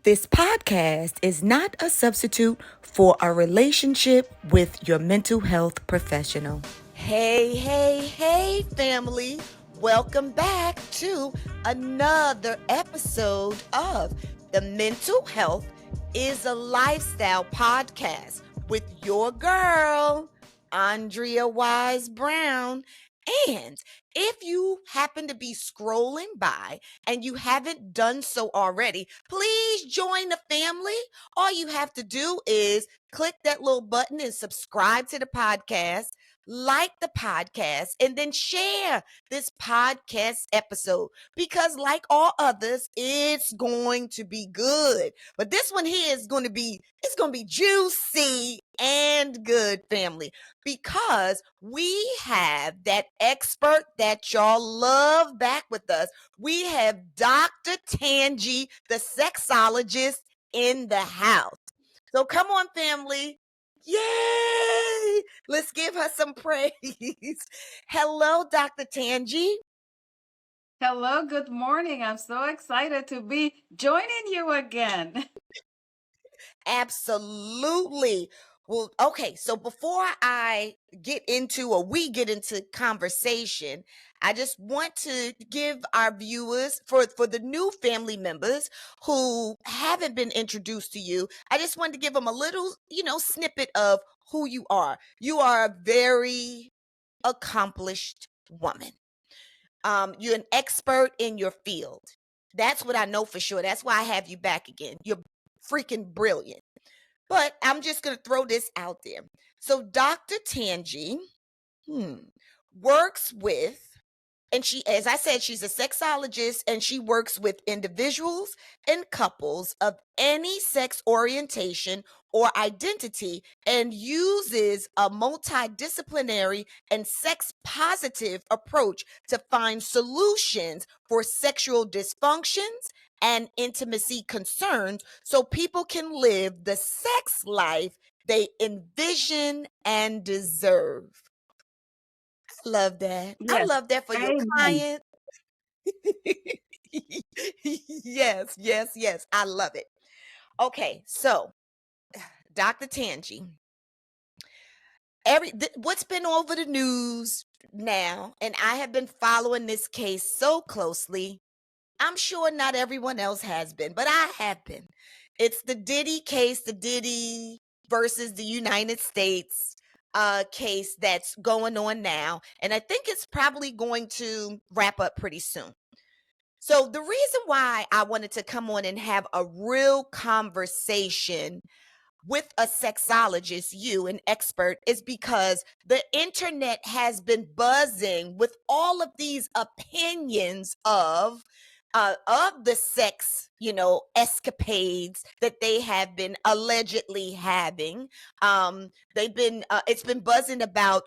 This podcast is not a substitute for a relationship with your mental health professional. Hey, family. Welcome back to another episode of the Mental Health is a Lifestyle podcast with your girl, Andrea Wise-Brown. And if you happen to be scrolling by and you haven't done so already, please join the family. All you have to do is click that little button and subscribe to the podcast, like the podcast, and then share this podcast episode because, like all others, it's going to be good. But this one here is going to be juicy and good, family, because we have that expert that y'all love back with us. We have Dr. Tangie, the sexologist, in the house. So come on, family. Yay! Let's give her some praise. Hello, Dr. Tangie. Hello, good morning. I'm so excited to be joining you again. Absolutely. Well, okay, so before I get into or we get into conversation, I just want to give our viewers for the new family members who haven't been introduced to you, I just wanted to give them a little, snippet of who you are. You are a very accomplished woman. You're an expert in your field. That's what I know for sure. That's why I have you back again. You're freaking brilliant. But I'm just going to throw this out there. So Dr. Tangie works with, and she, as I said, she's a sexologist and she works with individuals and couples of any sex orientation or identity and uses a multidisciplinary and sex positive approach to find solutions for sexual dysfunctions and intimacy concerns so people can live the sex life they envision and deserve. Love that. I Yes. love that for your Amen. client. Yes. I love it. Okay, so Dr. Tangie, what's been over the news now, and I have been following this case so closely. I'm sure not everyone else has been, but I have been. It's the Diddy case, the Diddy versus the United States case that's going on now. And I think it's probably going to wrap up pretty soon. So the reason why I wanted to come on and have a real conversation with a sexologist, you, an expert, is because the internet has been buzzing with all of these opinions of the sex, escapades that they have been allegedly having. It's been buzzing about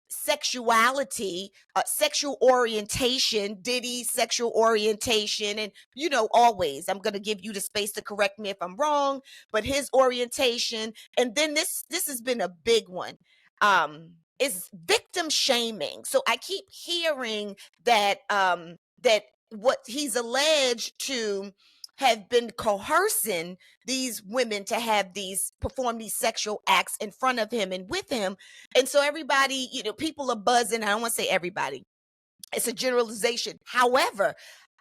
sexuality, sexual orientation, Diddy's sexual orientation, and always I'm going to give you the space to correct me if I'm wrong, but his orientation, and then this has been a big one. Is victim shaming. So I keep hearing that that what he's alleged to have been coercing these women to have perform these sexual acts in front of him and with him. And so everybody, people are buzzing. I don't want to say everybody. It's a generalization. However,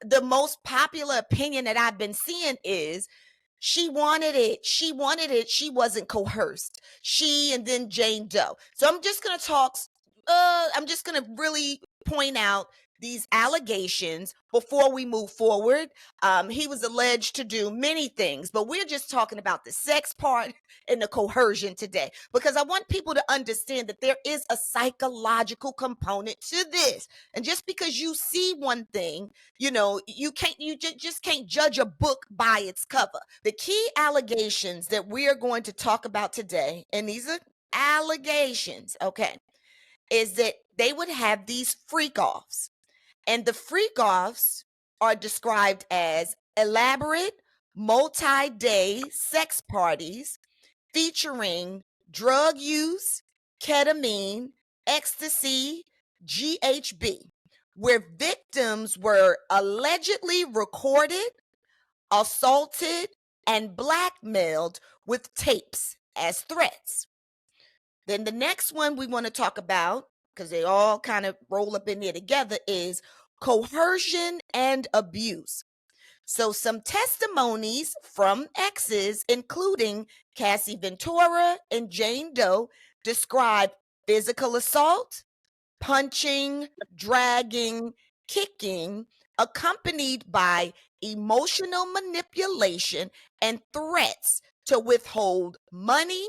the most popular opinion that I've been seeing is she wanted it. She wanted it. She wasn't coerced. She and then Jane Doe. So I'm just going to talk. I'm just going to really point out these allegations before we move forward. He was alleged to do many things, but we're just talking about the sex part and the coercion today because I want people to understand that there is a psychological component to this. And just because you see one thing, you just can't judge a book by its cover. The key allegations that we are going to talk about today, and these are allegations, okay, is that they would have these freak offs. And the freak offs are described as elaborate, multi day sex parties featuring drug use, ketamine, ecstasy, GHB, where victims were allegedly recorded, assaulted, and blackmailed with tapes as threats. Then the next one we want to talk about, because they all kind of roll up in there together, is coercion and abuse. So, some testimonies from exes, including Cassie Ventura and Jane Doe, describe physical assault, punching, dragging, kicking, accompanied by emotional manipulation and threats to withhold money,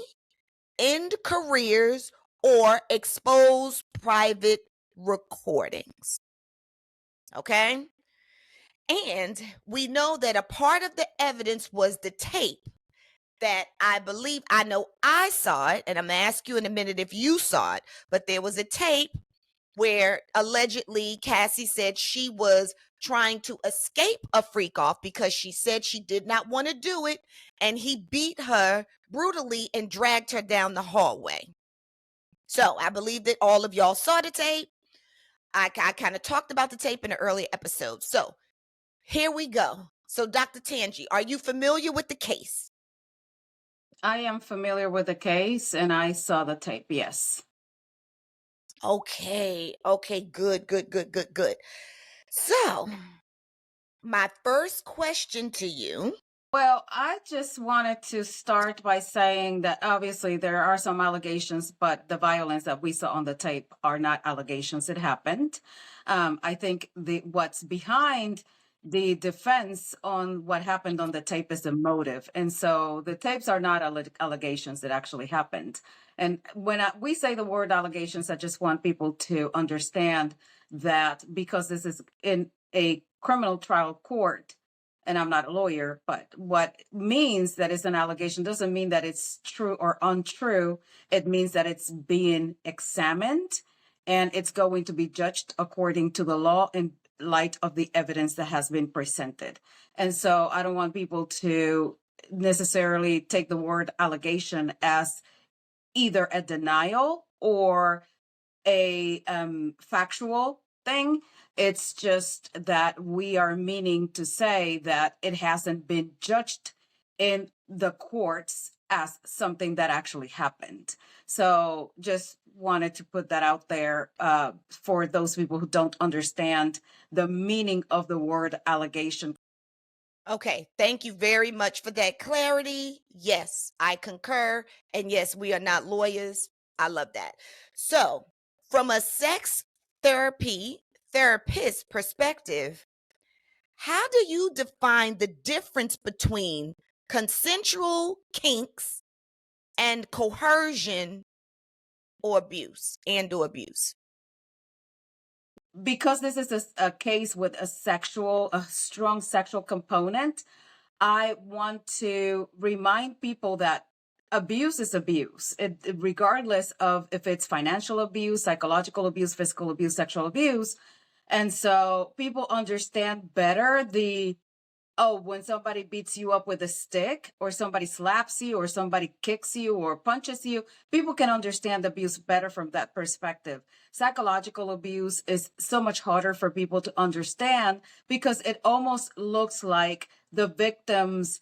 end careers, or expose private recordings. Okay? And we know that a part of the evidence was the tape that I know I saw it, and I'm going to ask you in a minute if you saw it, but there was a tape where allegedly Cassie said she was trying to escape a freak off because she said she did not want to do it, and he beat her brutally and dragged her down the hallway. So I believe that all of y'all saw the tape. I kind of talked about the tape in an earlier episode. So here we go. So, Dr. Tangie, are you familiar with the case? I am familiar with the case and I saw the tape, yes. Okay, good. So, my first question to you. Well, I just wanted to start by saying that obviously there are some allegations, but the violence that we saw on the tape are not allegations. It happened. I think what's behind the defense on what happened on the tape is the motive. And so the tapes are not allegations that actually happened. And when we say the word allegations, I just want people to understand that because this is in a criminal trial court, and I'm not a lawyer, but what means that it's an allegation doesn't mean that it's true or untrue. It means that it's being examined and it's going to be judged according to the law in light of the evidence that has been presented. And so I don't want people to necessarily take the word allegation as either a denial or a factual thing. It's just that we are meaning to say that it hasn't been judged in the courts as something that actually happened. So just wanted to put that out there for those people who don't understand the meaning of the word allegation. Okay, thank you very much for that clarity. Yes, I concur. And yes, we are not lawyers. I love that. So, from a sex therapist perspective, how do you define the difference between consensual kinks and coercion or abuse and or abuse? Because this is a case with a strong sexual component, I want to remind people that abuse is abuse, regardless of if it's financial abuse, psychological abuse, physical abuse, sexual abuse. And so people understand better when somebody beats you up with a stick or somebody slaps you or somebody kicks you or punches you, people can understand abuse better from that perspective. Psychological abuse is so much harder for people to understand because it almost looks like the victims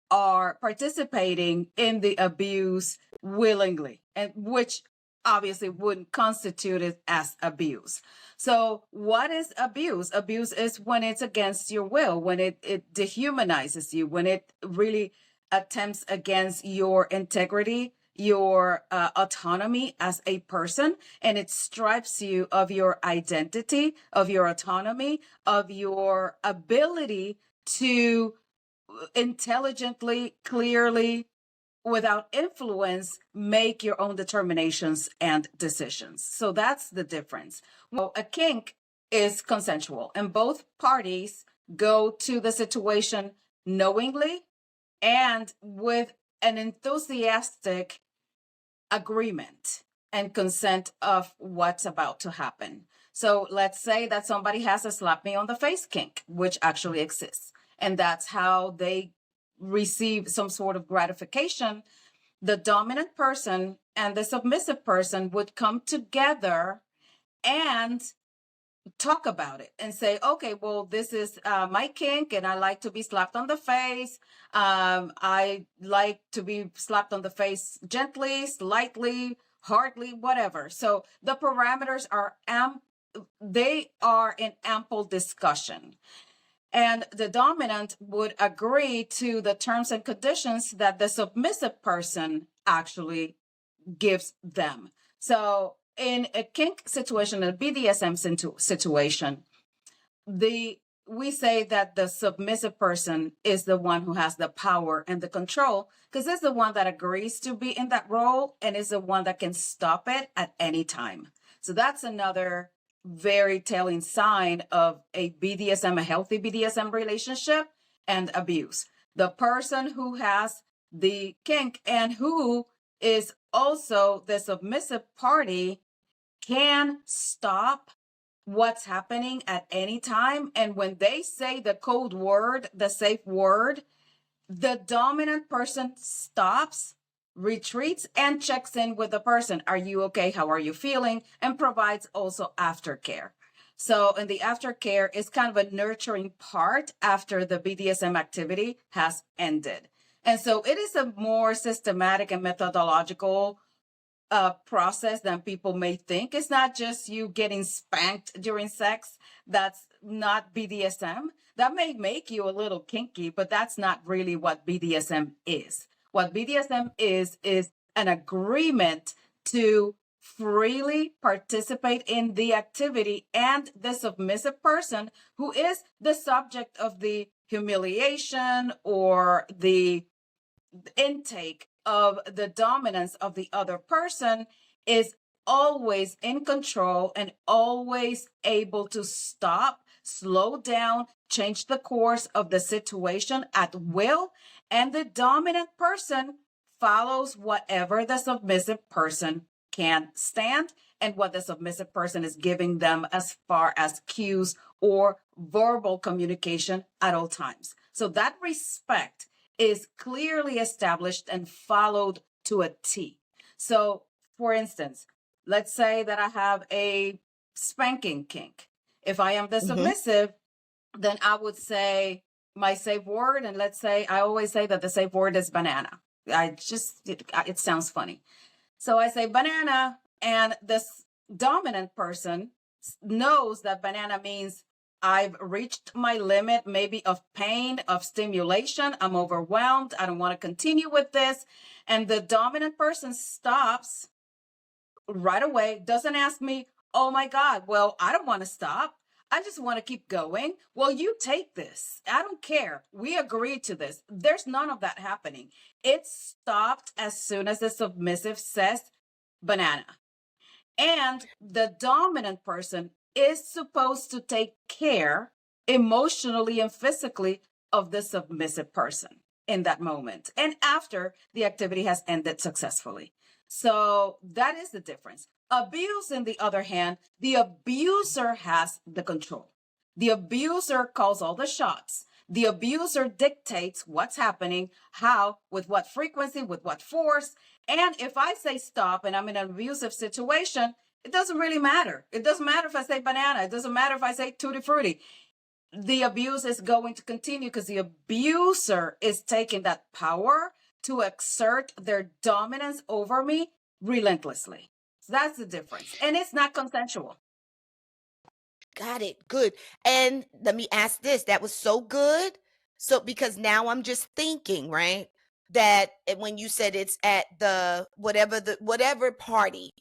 are participating in the abuse willingly, and which obviously wouldn't constitute it as abuse. So what is abuse? Abuse is when it's against your will, when it dehumanizes you, when it really attempts against your integrity, your autonomy as a person, and it strips you of your identity, of your autonomy, of your ability to intelligently, clearly, without influence, make your own determinations and decisions. So that's the difference. Well, a kink is consensual, and both parties go to the situation knowingly and with an enthusiastic agreement and consent of what's about to happen. So let's say that somebody has a slap me on the face kink, which actually exists, and that's how they receive some sort of gratification. The dominant person and the submissive person would come together and talk about it and say, okay, well, this is my kink, and I like to be slapped on the face. I like to be slapped on the face gently, slightly, hardly, whatever. So the parameters are they are in ample discussion. And the dominant would agree to the terms and conditions that the submissive person actually gives them. So in a kink situation, a BDSM situation, we say that the submissive person is the one who has the power and the control, because it's the one that agrees to be in that role and is the one that can stop it at any time. So that's another very telling sign of a BDSM, a healthy BDSM relationship, and abuse. The person who has the kink and who is also the submissive party can stop what's happening at any time. And when they say the code word, the safe word, the dominant person stops, retreats, and checks in with the person. Are you okay? How are you feeling? And provides also aftercare. So, in the aftercare is kind of a nurturing part after the BDSM activity has ended. And so it is a more systematic and methodological process than people may think. It's not just you getting spanked during sex. That's not BDSM. That may make you a little kinky, but that's not really what BDSM is. What BDSM is an agreement to freely participate in the activity, and the submissive person who is the subject of the humiliation or the intake of the dominance of the other person is always in control and always able to stop, slow down, change the course of the situation at will. And the dominant person follows whatever the submissive person can stand and what the submissive person is giving them as far as cues or verbal communication at all times. So that respect is clearly established and followed to a T. So, for instance, let's say that I have a spanking kink. If I am the submissive, then I would say my safe word, and let's say I always say that the safe word is banana. It sounds funny. So I say banana, and this dominant person knows that banana means I've reached my limit, maybe of pain, of stimulation. I'm overwhelmed. I don't want to continue with this. And the dominant person stops right away, doesn't ask me, oh my God, well, I don't want to stop. I just want to keep going. Well, you take this. I don't care. We agreed to this. There's none of that happening. It stopped as soon as the submissive says banana. And the dominant person is supposed to take care emotionally and physically of the submissive person in that moment and after the activity has ended successfully. So that is the difference. Abuse, on the other hand, the abuser has the control. The abuser calls all the shots. The abuser dictates what's happening, how, with what frequency, with what force. And if I say stop and I'm in an abusive situation, it doesn't really matter. It doesn't matter if I say banana. It doesn't matter if I say tutti frutti. The abuse is going to continue because the abuser is taking that power to exert their dominance over me relentlessly. So that's the difference. And it's not consensual. Got it. Good. And let me ask this. That was so good. So, because now I'm just thinking, right? That when you said it's at whatever party,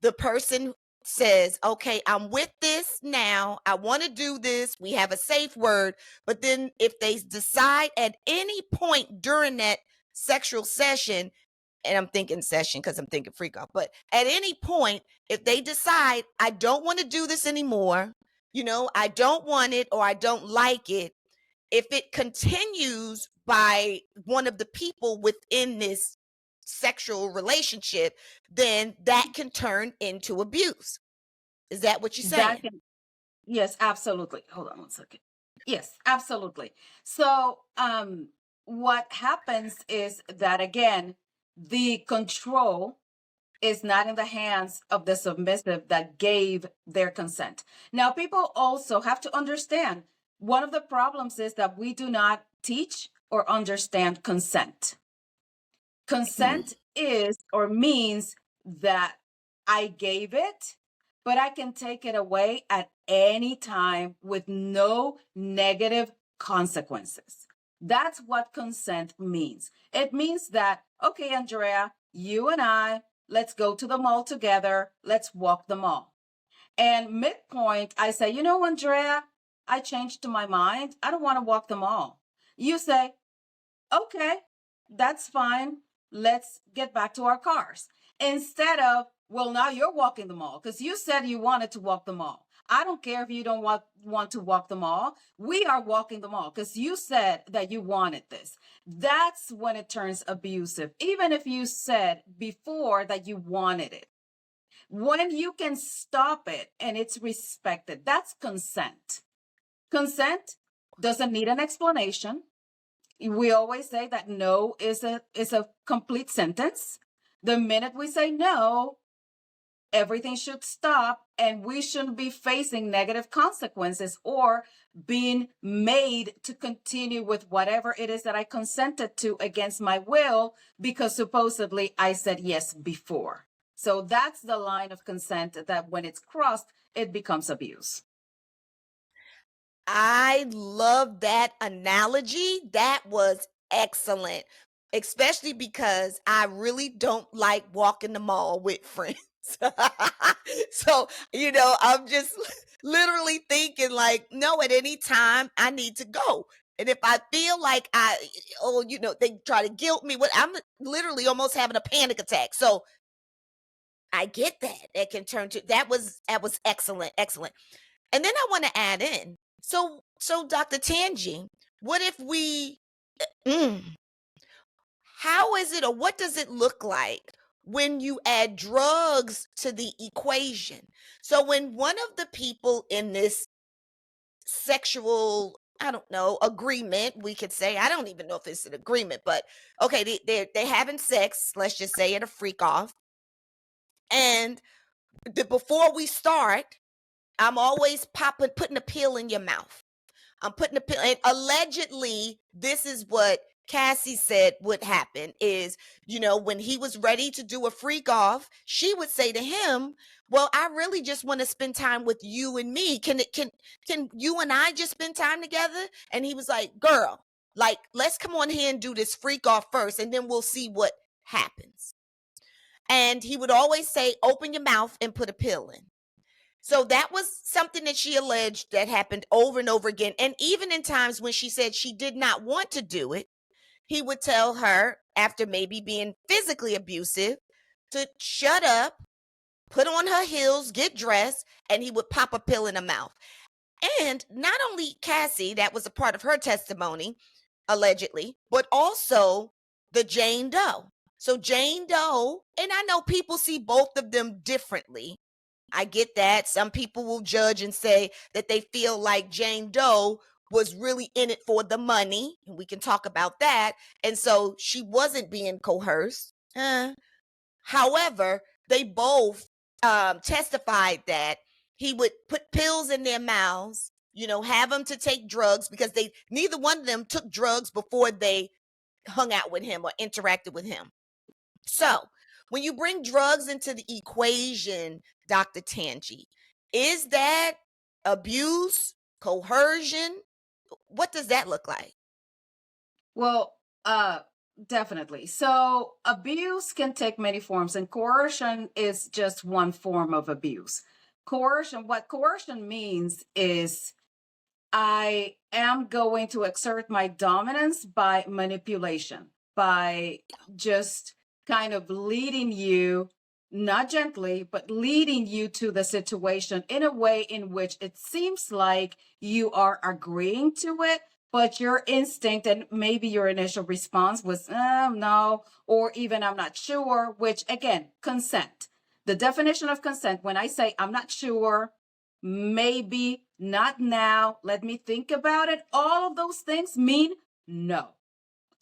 the person says, okay, I'm with this now. I want to do this. We have a safe word. But then if they decide at any point during that sexual session, and I'm thinking session because I'm thinking freak off, but at any point, if they decide, I don't want to do this anymore, I don't want it or I don't like it, if it continues by one of the people within this sexual relationship, then that can turn into abuse. Is that what you're That saying? can, yes, absolutely. Hold on one second. Yes, absolutely. So, what happens is that again, the control is not in the hands of the submissive that gave their consent. Now, people also have to understand one of the problems is that we do not teach or understand consent. Consent is or means that I gave it, but I can take it away at any time with no negative consequences. That's what consent means. It means that, okay, Andrea, you and I, let's go to the mall together. Let's walk the mall. And midpoint, I say, you know, Andrea, I changed my mind. I don't want to walk the mall. You say, okay, that's fine. Let's get back to our cars. Instead of, well, now you're walking the mall because you said you wanted to walk the mall. I don't care if you don't want to walk the mall. We are walking the mall because you said that you wanted this. That's when it turns abusive, even if you said before that you wanted it. When you can stop it and it's respected, that's consent. Consent doesn't need an explanation. We always say that no is a complete sentence. The minute we say no, everything should stop and we shouldn't be facing negative consequences or being made to continue with whatever it is that I consented to against my will because supposedly I said yes before. So that's the line of consent that when it's crossed, it becomes abuse. I love that analogy. That was excellent, especially because I really don't like walking the mall with friends. So, I'm just literally thinking like, no, at any time I need to go. And if I feel like they try to guilt me, I'm literally almost having a panic attack. So I get that. That can turn to that was excellent, excellent. And then I want to add in. So Dr. Tangie, what if we mm, how is it or what does it look like when you add drugs to the equation? So when one of the people in this sexual, I don't know, agreement, we could say, I don't even know if it's an agreement, but okay, they're having sex, let's just say at a freak off. And before we start, I'm always putting a pill in your mouth. I'm putting a pill, and allegedly, this is what Cassie said would happen is, when he was ready to do a freak off, she would say to him, well, I really just want to spend time with you and me. Can you and I just spend time together? And he was like, girl, like, let's come on here and do this freak off first, and then we'll see what happens. And he would always say, open your mouth and put a pill in. So that was something that she alleged that happened over and over again. And even in times when she said she did not want to do it, he would tell her, after maybe being physically abusive, to shut up, put on her heels, get dressed, and he would pop a pill in her mouth. And not only Cassie, that was a part of her testimony, allegedly, but also the Jane Doe. So Jane Doe, and I know people see both of them differently. I get that. Some people will judge and say that they feel like Jane Doe was really in it for the money. And we can talk about that. And so she wasn't being coerced. However, they both testified that he would put pills in their mouths, have them to take drugs because neither one of them took drugs before they hung out with him or interacted with him. So when you bring drugs into the equation, Dr. Tangie, is that abuse, coercion? What does that look like? Well, definitely. So abuse can take many forms, and coercion is just one form of abuse. What coercion means is I am going to exert my dominance by manipulation, by just kind of leading you, not gently, but leading you to the situation in a way in which it seems like you are agreeing to it, but your instinct and maybe your initial response was, no, or even I'm not sure, which again, consent. The definition of consent, when I say I'm not sure, maybe, not now, let me think about it, all of those things mean no.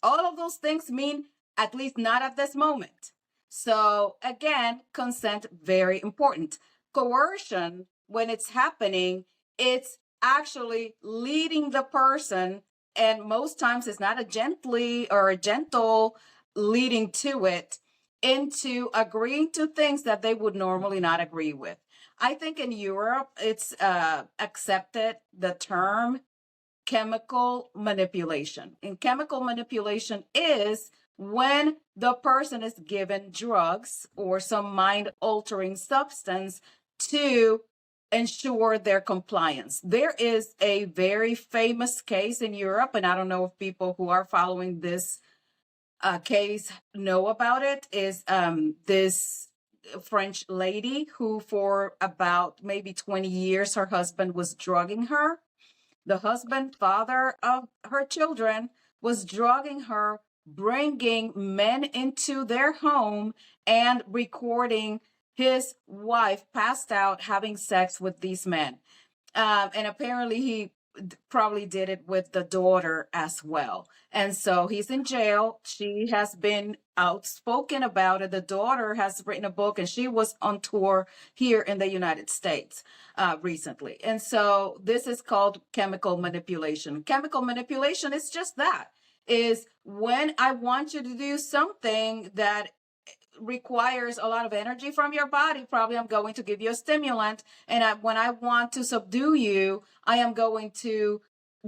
All of those things mean at least not at this moment. So again, consent, very important. Coercion, when it's happening, it's actually leading the person, and most times it's not a gently or a gentle leading to it, into agreeing to things that they would normally not agree with. I think in Europe, it's accepted the term chemical manipulation. And chemical manipulation is when the person is given drugs or some mind altering substance to ensure their compliance. There is a very famous case in Europe, and I don't know if people who are following this case know about it, is this French lady who for about maybe 20 years, her husband was drugging her. The husband, father of her children, was drugging her, bringing men into their home and recording his wife passed out having sex with these men. And apparently he probably did it with the daughter as well. And so he's in jail. She has been outspoken about it. The daughter has written a book, and she was on tour here in the United States recently. And so this is called chemical manipulation. Chemical manipulation is just that, is when I want you to do something that requires a lot of energy from your body. Probably I'm going to give you a stimulant. And when I want to subdue you, I am going to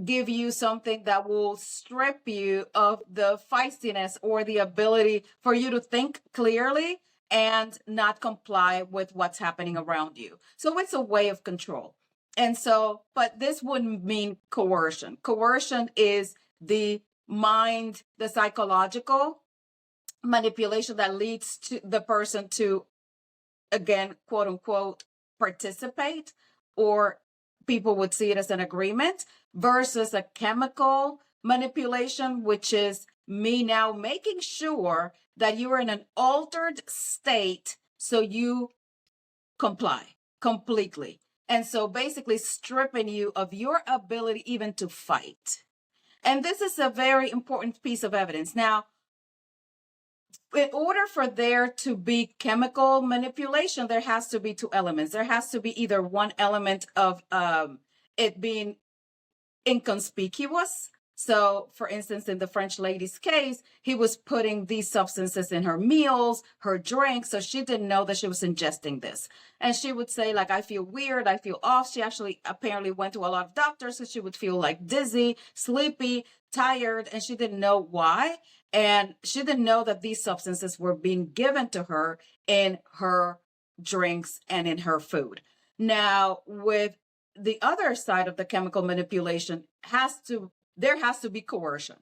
give you something that will strip you of the feistiness or the ability for you to think clearly and not comply with what's happening around you. So it's a way of control. And so, but this wouldn't mean coercion. Coercion is the mind, the psychological manipulation that leads to the person to, again, quote unquote, participate, or people would see it as an agreement, versus a chemical manipulation, which is me now making sure that you are in an altered state so you comply completely. And so basically stripping you of your ability even to fight. And this is a very important piece of evidence. Now, in order for there to be chemical manipulation, there has to be two elements. There has to be either one element of it being inconspicuous. So, for instance, in the French lady's case, he was putting these substances in her meals, her drinks, so she didn't know that she was ingesting this. And she would say, like, I feel weird, I feel off. She actually apparently went to a lot of doctors, so she would feel like dizzy, sleepy, tired, and she didn't know why. And she didn't know that these substances were being given to her in her drinks and in her food. Now, with the other side of the chemical manipulation, there has to be coercion.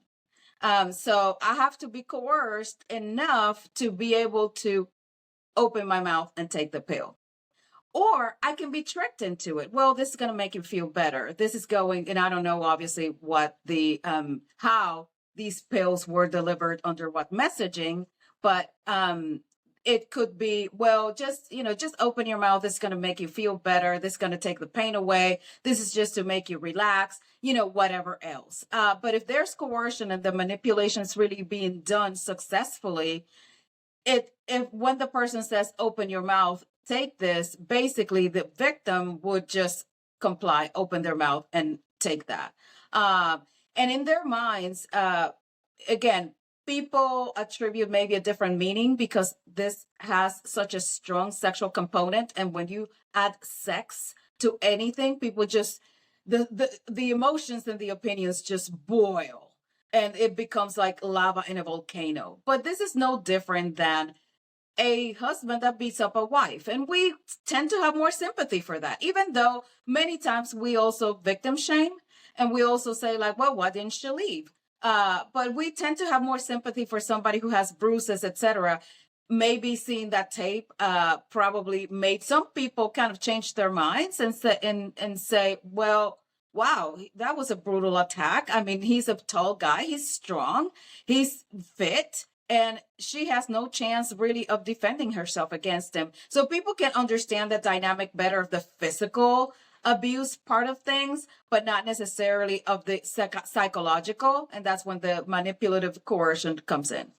So I have to be coerced enough to be able to open my mouth and take the pill. Or I can be tricked into it. Well, this is going to make you feel better. This is going, and I don't know, obviously, what the, how these pills were delivered under what messaging, but it could be, well, just open your mouth. This is going to make you feel better. This is going to take the pain away. This is just to make you relax, whatever else. But if there's coercion and the manipulation is really being done successfully, if when the person says, open your mouth, take this, basically the victim would just comply, open their mouth and take that. And in their minds, again, people attribute maybe a different meaning because this has such a strong sexual component. And when you add sex to anything, people just, the emotions and the opinions just boil. And it becomes like lava in a volcano. But this is no different than a husband that beats up a wife. And we tend to have more sympathy for that, even though many times we also victim shame. And we also say like, well, why didn't she leave? But we tend to have more sympathy for somebody who has bruises, etc. Maybe seeing that tape probably made some people kind of change their minds and say, well, wow, that was a brutal attack. I mean, he's a tall guy, he's strong, he's fit, and she has no chance really of defending herself against him. So people can understand the dynamic better of the physical abuse part of things, but not necessarily of the psychological. And that's when the manipulative coercion comes in.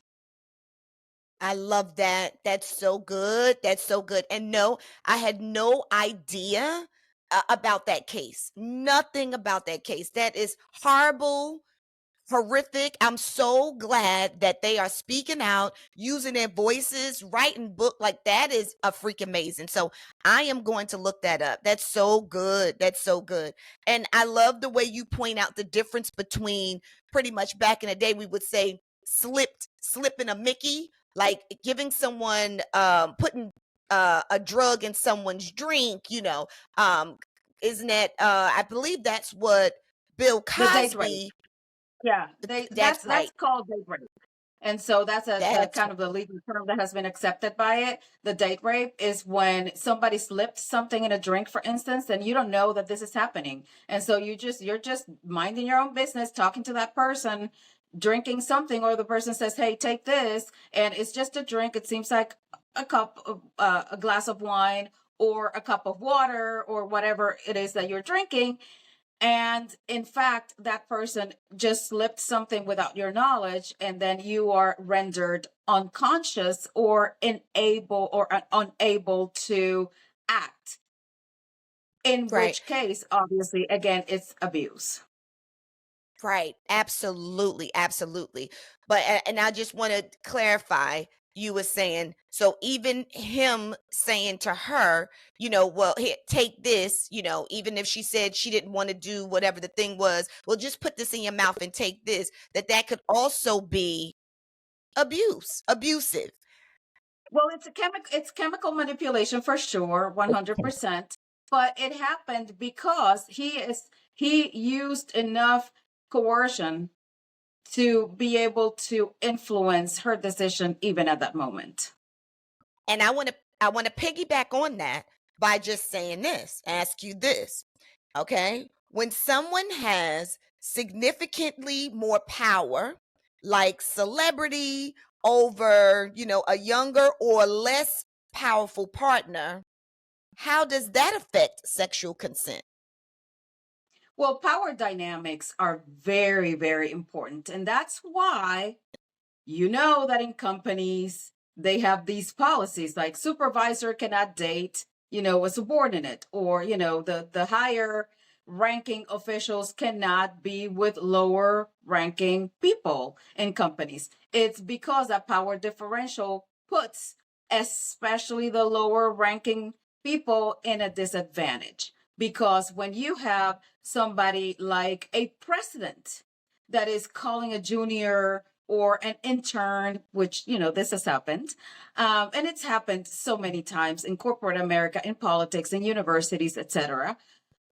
I love that. That's so good. That's so good. And no, I had no idea about that case. Nothing about that case. That is horrible, horrific. I'm so glad that they are speaking out, using their voices, writing book. Like, that is a freak amazing. So I am going to look that up. That's so good. That's so good. And I love the way you point out the difference between, pretty much back in the day, we would say slipping a Mickey, like giving someone, putting a drug in someone's drink, um, isn't that, I believe that's what Bill The date rape. Cosby. Yeah, they That's that's right. called date rape. And so that's a That's kind of the legal term that has been accepted by it. The date rape is when somebody slipped something in a drink, for instance, and you don't know that this is happening. And so you're just minding your own business, talking to that person, drinking something, or the person says, "Hey, take this," and it's just a drink. It seems like a glass of wine or a cup of water or whatever it is that you're drinking, and in fact, that person just slipped something without your knowledge, and then you are rendered unconscious or unable to act. In right. which case, obviously, again, it's abuse. Right. Absolutely. Absolutely. But, and I just want to clarify, you were saying, so even him saying to her, well, here, take this, even if she said she didn't want to do whatever the thing was, well, just put this in your mouth and take this, that could also be abusive. Well, it's chemical manipulation for sure, 100%. But it happened because he used enough coercion to be able to influence her decision even at that moment. And I want to piggyback on that by just saying this, ask you this. Okay? When someone has significantly more power, like celebrity over, a younger or less powerful partner, how does that affect sexual consent? Well, power dynamics are very, very important. And that's why you know that in companies, they have these policies like supervisor cannot date, a subordinate, or, the higher ranking officials cannot be with lower ranking people in companies. It's because that power differential puts especially the lower ranking people in a disadvantage. Because when you have somebody like a president that is calling a junior or an intern, which, this has happened. And it's happened so many times in corporate America, in politics, in universities, etc.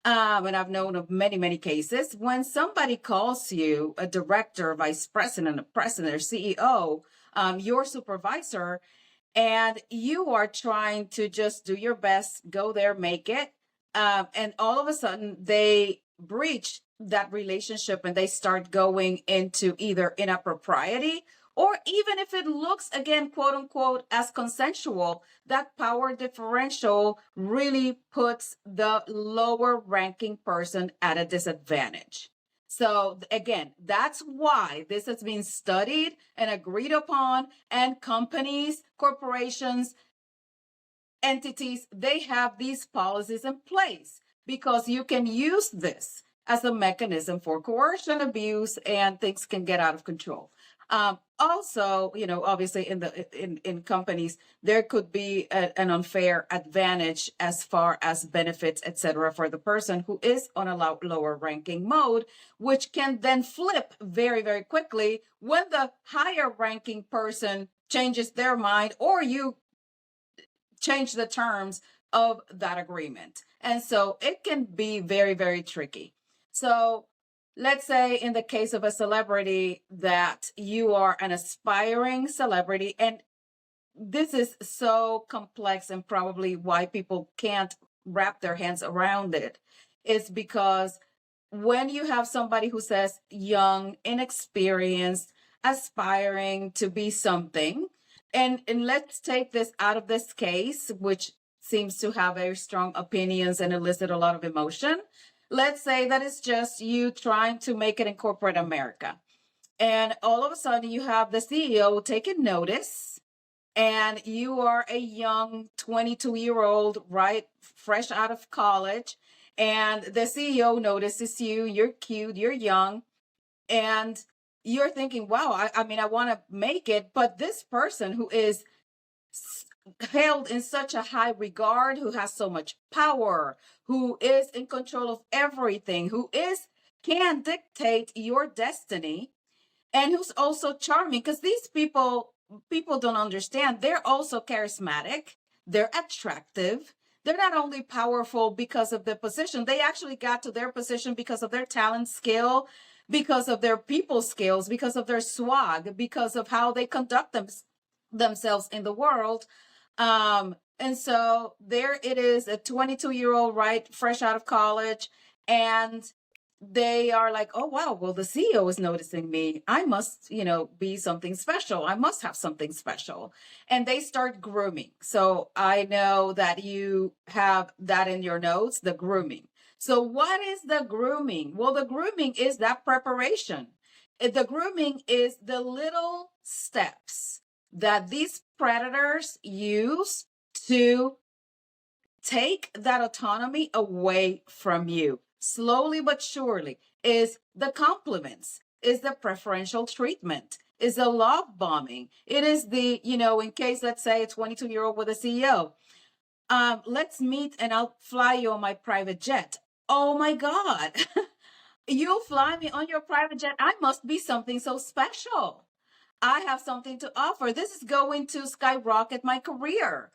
And I've known of many, many cases when somebody calls you a director, vice president, a president, or CEO, your supervisor, and you are trying to just do your best, go there, make it. And all of a sudden, they breach that relationship and they start going into either inappropriety, or even if it looks, again, quote unquote, as consensual, that power differential really puts the lower ranking person at a disadvantage. So again, that's why this has been studied and agreed upon, and companies, corporations, entities, they have these policies in place because you can use this as a mechanism for coercion, abuse, and things can get out of control. Also, obviously in companies, there could be an unfair advantage as far as benefits, etc., for the person who is on a lower ranking mode, which can then flip very, very quickly when the higher ranking person changes their mind, or you change the terms of that agreement. And so it can be very, very tricky. So let's say in the case of a celebrity that you are an aspiring celebrity, and this is so complex and probably why people can't wrap their hands around it, is because when you have somebody who says young, inexperienced, aspiring to be something, and let's take this out of this case, which seems to have very strong opinions and elicit a lot of emotion. Let's say that it's just you trying to make it in corporate America. And all of a sudden you have the CEO taking notice and you are a young 22-year-old, right, fresh out of college, and the CEO notices you, you're cute, you're young, and you're thinking, wow, I mean, I want to make it, but this person who is held in such a high regard, who has so much power, who is in control of everything, who is can dictate your destiny, and who's also charming, because these people don't understand, they're also charismatic, they're attractive, they're not only powerful because of their position, they actually got to their position because of their talent, skill, because of their people skills, because of their swag, because of how they conduct themselves in the world. And so there it is, a 22-year-old, right, fresh out of college, and they are like, oh wow, well, the CEO is noticing me, I must, be something special, I must have something special. And they start grooming. So I know that you have that in your notes, the grooming. So what is the grooming? Well, the grooming is that preparation. The grooming is the little steps that these predators use to take that autonomy away from you, slowly but surely. Is the compliments, is the preferential treatment, is the love bombing. It is the, in case, let's say, a 22-year-old with a CEO. Let's meet and I'll fly you on my private jet. Oh my God. You'll fly me on your private jet. I must be something so special. I have something to offer. This is going to skyrocket my career.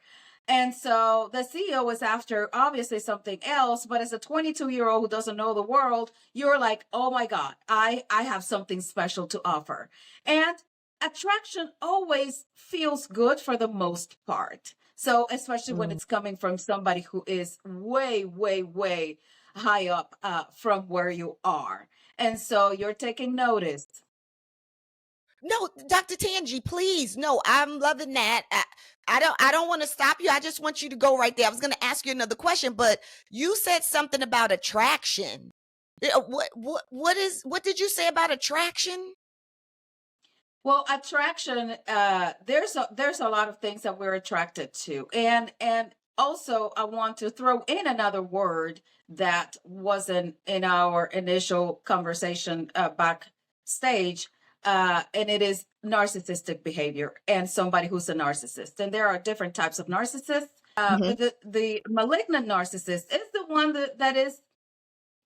And so the CEO is after obviously something else, but as a 22-year-old who doesn't know the world, you're like, oh my God, I have something special to offer. And attraction always feels good for the most part. So especially when it's coming from somebody who is way, way, way high up from where you are. And so you're taking notice. No, Dr. Tangi, please. No, I'm loving that. I don't want to stop you. I just want you to go right there. I was going to ask you another question, but you said something about attraction. What did you say about attraction? Well, attraction, there's a lot of things that we're attracted to. And also I want to throw in another word that wasn't in our initial conversation backstage. And it is narcissistic behavior and somebody who's a narcissist. And there are different types of narcissists. But the malignant narcissist is the one that is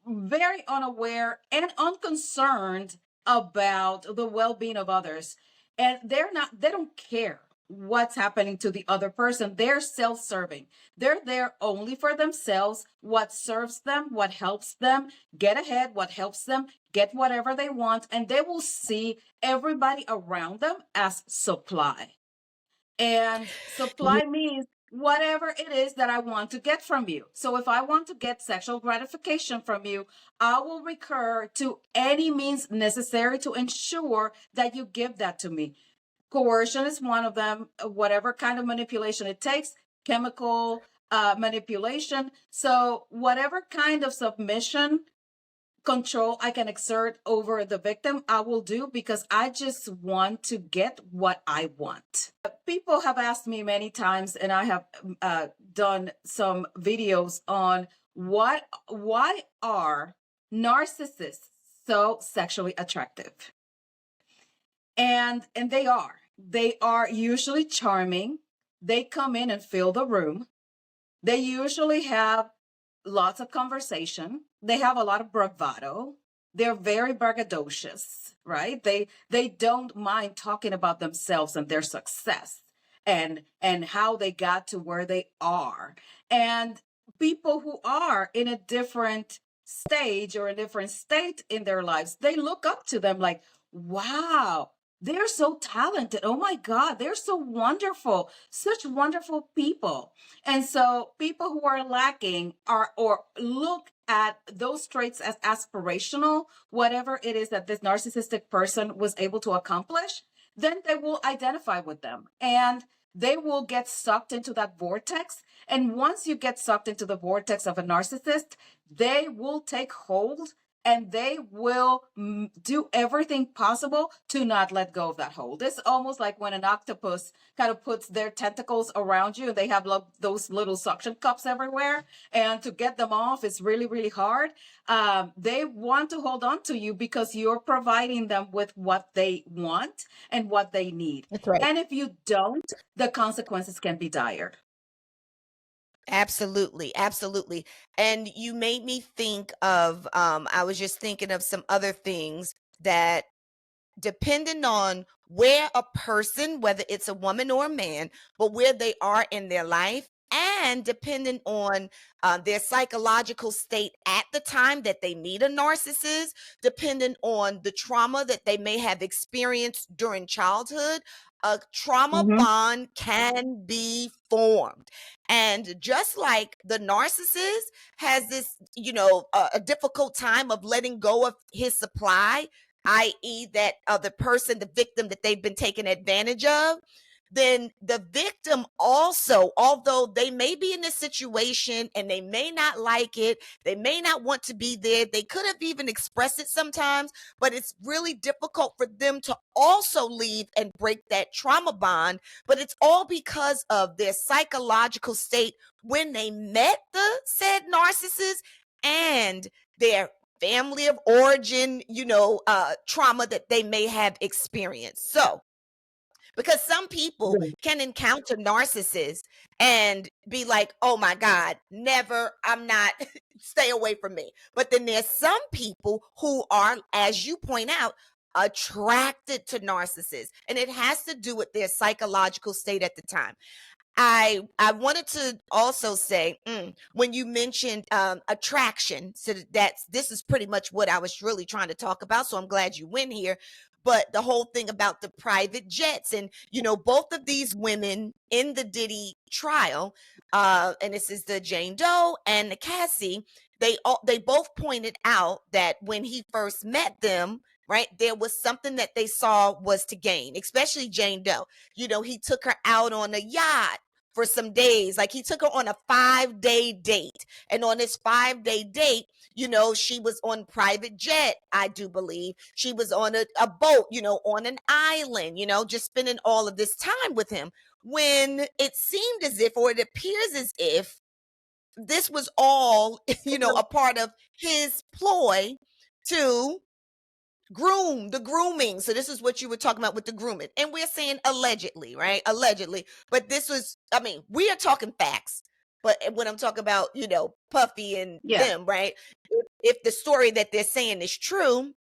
very unaware and unconcerned about the well-being of others, and they don't care what's happening to the other person. They're self-serving. They're there only for themselves, what serves them, what helps them get ahead, what helps them get whatever they want, and they will see everybody around them as supply. And supply means whatever it is that I want to get from you. So if I want to get sexual gratification from you, I will recur to any means necessary to ensure that you give that to me. Coercion is one of them, whatever kind of manipulation it takes, chemical manipulation. So whatever kind of submission control I can exert over the victim, I will do, because I just want to get what I want. People have asked me many times, and I have done some videos on why are narcissists so sexually attractive? And they are usually charming. They come in and fill the room. They usually have lots of conversation. They have a lot of bravado. They're very braggadocious, right? They don't mind talking about themselves and their success and how they got to where they are. And people who are in a different stage or a different state in their lives, they look up to them like, wow, they're so talented. Oh my God, they're so wonderful. Such wonderful people. And so people who are lacking are, or look at those traits as aspirational, whatever it is that this narcissistic person was able to accomplish, then they will identify with them and they will get sucked into that vortex. And once you get sucked into the vortex of a narcissist, they will take hold and they will do everything possible to not let go of that hold. It's almost like when an octopus kind of puts their tentacles around you and they have those little suction cups everywhere. And to get them off is really, really hard. They want to hold on to you because you're providing them with what they want and what they need. That's right. And if you don't, the consequences can be dire. Absolutely, absolutely. And you made me think of I was just thinking of some other things that depending on where a person, whether it's a woman or a man, but where they are in their life, and depending on their psychological state at the time that they meet a narcissist, depending on the trauma that they may have experienced during childhood, a trauma Mm-hmm. bond can be formed. And just like the narcissist has this, a difficult time of letting go of his supply, i.e., that the person, the victim that they've been taken advantage of, then the victim also, although they may be in this situation and they may not like it, they may not want to be there, they could have even expressed it sometimes, but it's really difficult for them to also leave and break that trauma bond. But it's all because of their psychological state when they met the said narcissist and their family of origin, trauma that they may have experienced. So, because some people Right. can encounter narcissists and be like, oh my God, never, I'm not, stay away from me. But then there's some people who are, as you point out, attracted to narcissists. And it has to do with their psychological state at the time. I wanted to also say when you mentioned attraction, so this is pretty much what I was really trying to talk about. So I'm glad you went here. But the whole thing about the private jets, and both of these women in the Diddy trial, and this is the Jane Doe and the Cassie. They both pointed out that when he first met them, right, there was something that they saw was to gain, especially Jane Doe. He took her out on a yacht for some days. Like he took her on a 5-day date. And on this 5-day date, she was on private jet, I do believe. She was on a boat, on an island, just spending all of this time with him. When it seemed as if, or it appears as if, this was all, a part of his ploy to grooming. So this is what you were talking about with the grooming. And we're saying allegedly, right? Allegedly. But this was, we are talking facts. But when I'm talking about, Puffy and Yeah. them, right? If the story that they're saying is true,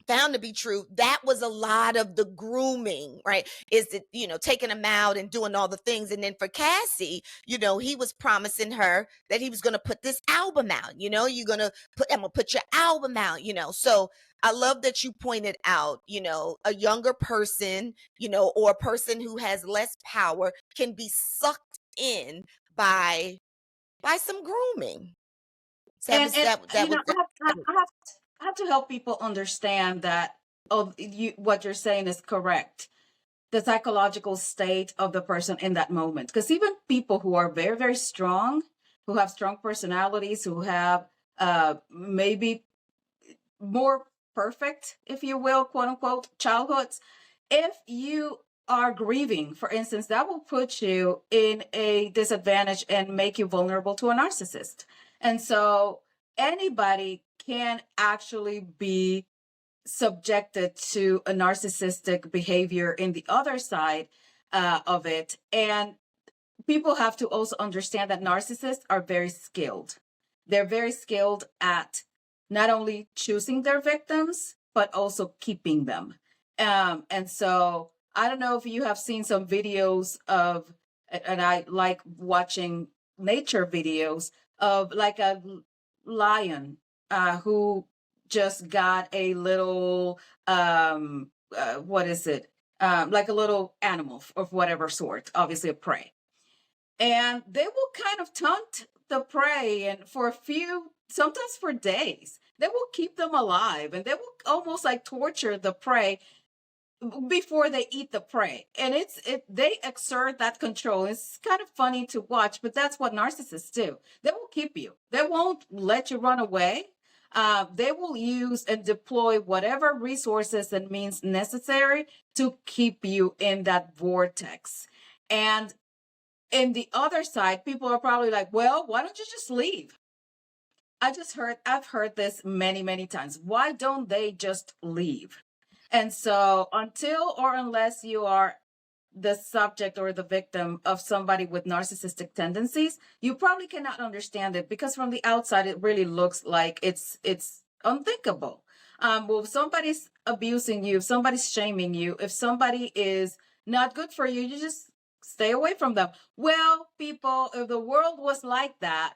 found to be true, that was a lot of the grooming, right? Is it, taking them out and doing all the things. And then for Cassie, he was promising her that he was going to put this album out, I'm going to put your album out, So I love that you pointed out, a younger person, or a person who has less power can be sucked in by some grooming. So that And was that was I have to help people understand that what you're saying is correct. The psychological state of the person in that moment, because even people who are very, very strong, who have strong personalities, who have maybe more perfect, if you will, quote unquote, childhoods, if you are grieving, for instance, that will put you in a disadvantage and make you vulnerable to a narcissist. And so anybody can actually be subjected to a narcissistic behavior in the other side of it. And people have to also understand that narcissists are very skilled. They're very skilled at not only choosing their victims, but also keeping them. And so I don't know if you have seen some videos of, and I like watching nature videos of like a lion who just got a little, what is it? Like a little animal of whatever sort, obviously a prey. And they will kind of taunt the prey, and for a few, sometimes for days, they will keep them alive, and they will almost like torture the prey before they eat the prey. And they exert that control. It's kind of funny to watch, but that's what narcissists do. They will keep you. They won't let you run away. They will use and deploy whatever resources and means necessary to keep you in that vortex. And in the other side, people are probably like, well, why don't you just leave? I've heard this many, many times. Why don't they just leave? And so until or unless you are the subject or the victim of somebody with narcissistic tendencies, you probably cannot understand it, because from the outside it really looks like it's unthinkable. Well, if somebody's abusing you, if somebody's shaming you, if somebody is not good for you, you just stay away from them. Well, people, if the world was like that,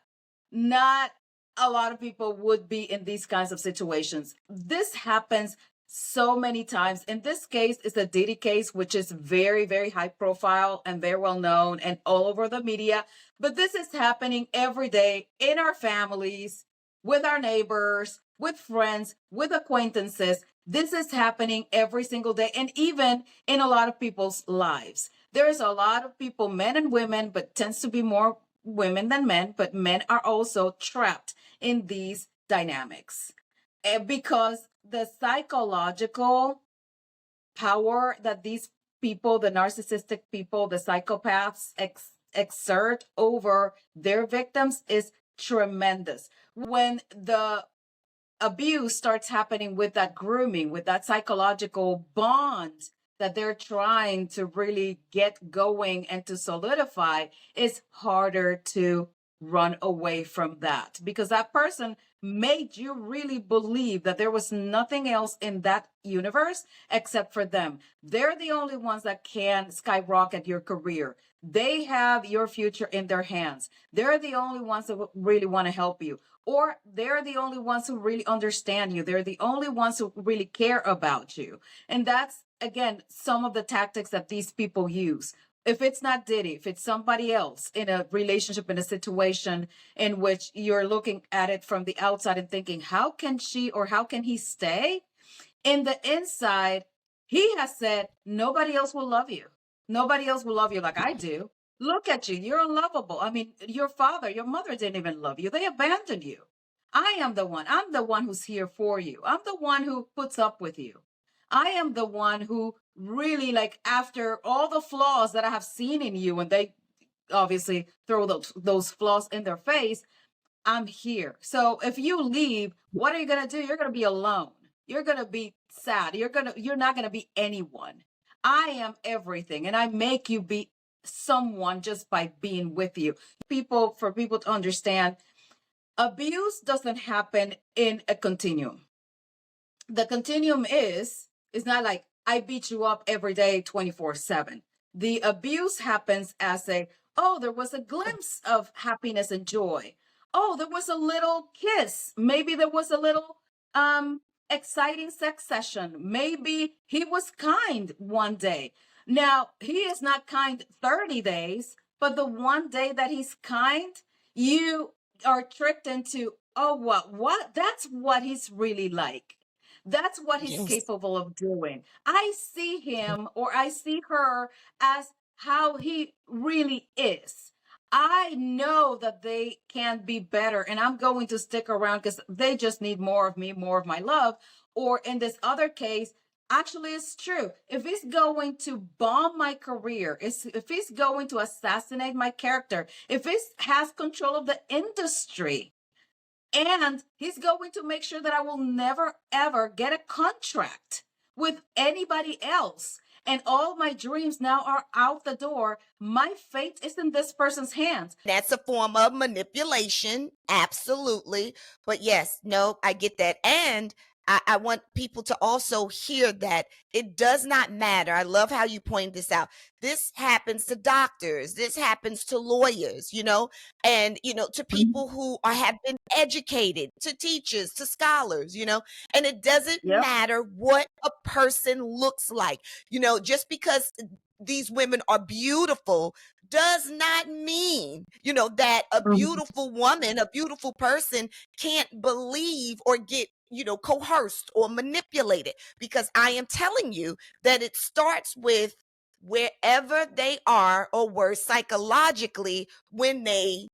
not a lot of people would be in these kinds of situations. This happens so many times. In this case, it's a Diddy case, which is very, very high profile and very well known and all over the media. But this is happening every day in our families, with our neighbors, with friends, with acquaintances. This is happening every single day, and even in a lot of people's lives. There's a lot of people, men and women, but tends to be more women than men, but men are also trapped in these dynamics. Because the psychological power that these people, the narcissistic people, the psychopaths exert over their victims is tremendous. When the abuse starts happening with that grooming, with that psychological bond that they're trying to really get going and to solidify, it's harder to run away from that, because that person made you really believe that there was nothing else in that universe except for them. They're the only ones that can skyrocket your career. They have your future in their hands. They're the only ones that really want to help you, or they're the only ones who really understand you. They're the only ones who really care about you. And that's, again, some of the tactics that these people use. If it's not Diddy, if it's somebody else in a relationship, in a situation in which you're looking at it from the outside and thinking, how can she or how can he stay? In the inside, he has said, nobody else will love you. Nobody else will love you like I do. Look at you. You're unlovable. I mean, your father, your mother didn't even love you. They abandoned you. I am the one. I'm the one who's here for you. I'm the one who puts up with you. I am the one who really, like, after all the flaws that I have seen in you, and they obviously throw those flaws in their face, I'm here. So if you leave, what are you going to do? You're going to be alone. You're going to be sad. You're not going to be anyone. I am everything, and I make you be someone just by being with you. For people to understand, abuse doesn't happen in a continuum. The continuum is not like I beat you up every day 24/7. The abuse happens as there was a glimpse of happiness and joy. Oh, there was a little kiss. Maybe there was a little exciting sex session. Maybe he was kind one day. Now, he is not kind 30 days, but the one day that he's kind, you are tricked into, oh, what? That's what he's really like. That's what he's Yes. capable of doing. I see him or I see her as how he really is. I know that they can be better, and I'm going to stick around because they just need more of me, more of my love. Or in this other case, actually, it's true. If he's going to bomb my career, if he's going to assassinate my character, if he has control of the industry, and he's going to make sure that I will never, ever get a contract with anybody else. And all my dreams now are out the door. My fate is in this person's hands. That's a form of manipulation. Absolutely. But yes, no, I get that. And I want people to also hear that it does not matter. I love how you point this out. This happens to doctors. This happens to lawyers, and, to Mhm. people who have been educated, to teachers, to scholars, and it doesn't Yep. matter what a person looks like, just because these women are beautiful does not mean, that a Mhm. beautiful woman, a beautiful person can't believe or get, coerced or manipulated. Because I am telling you that it starts with wherever they are or were psychologically when they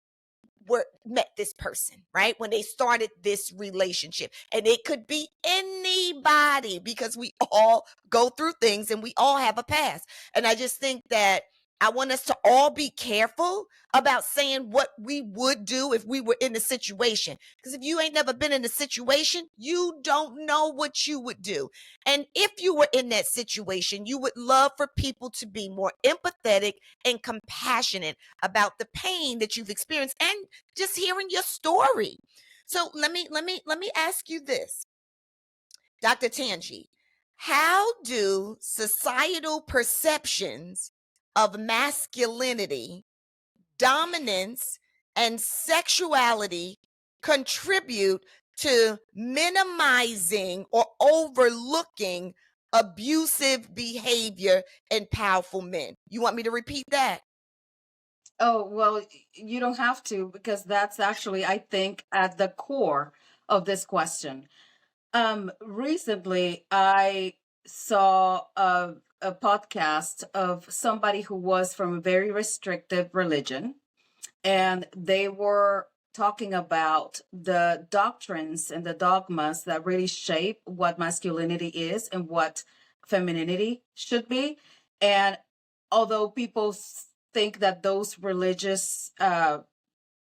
met this person, right? When they started this relationship. And it could be anybody, because we all go through things and we all have a past. And I just think that I want us to all be careful about saying what we would do if we were in the situation. Because if you ain't never been in a situation, you don't know what you would do. And if you were in that situation, you would love for people to be more empathetic and compassionate about the pain that you've experienced and just hearing your story. So let me ask you this, Dr. Tangie. How do societal perceptions of masculinity, dominance, and sexuality contribute to minimizing or overlooking abusive behavior in powerful men? You want me to repeat that? Oh, well, you don't have to, because that's actually, I think, at the core of this question. Recently, I saw a podcast of somebody who was from a very restrictive religion, and they were talking about the doctrines and the dogmas that really shape what masculinity is and what femininity should be. And although people think that those religious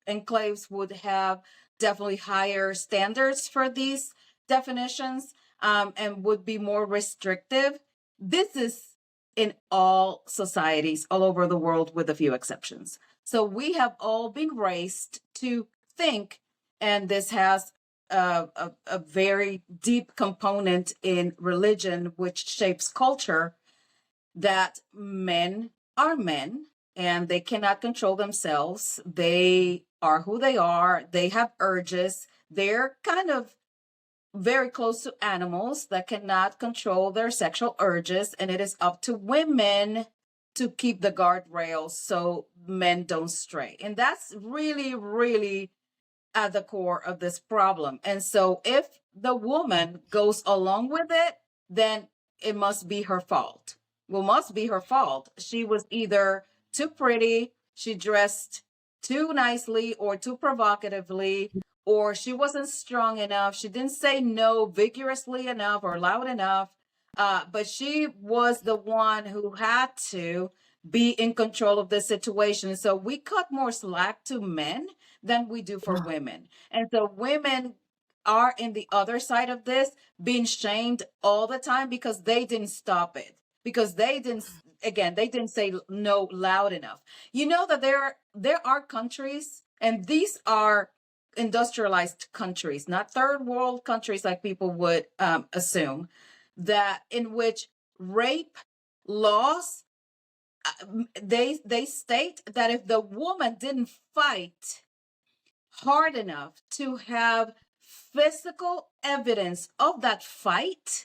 enclaves would have definitely higher standards for these definitions, and would be more restrictive, this is in all societies all over the world, with a few exceptions. So we have all been raised to think, and this has a very deep component in religion, which shapes culture, that men are men and they cannot control themselves. They are who they are. They have urges. They're kind of very close to animals that cannot control their sexual urges. And it is up to women to keep the guardrails so men don't stray. And that's really, really at the core of this problem. And so if the woman goes along with it, then it must be her fault. Well, must be her fault. She was either too pretty, she dressed too nicely or too provocatively, or she wasn't strong enough. She didn't say no vigorously enough or loud enough. But she was the one who had to be in control of the situation. So we cut more slack to men than we do for women. And so women are in the other side of this, being shamed all the time because they didn't stop it. Because they didn't, again, they didn't say no loud enough. You know that there are countries, and these are industrialized countries, not third world countries like people would assume, that in which rape laws, they state that if the woman didn't fight hard enough to have physical evidence of that fight,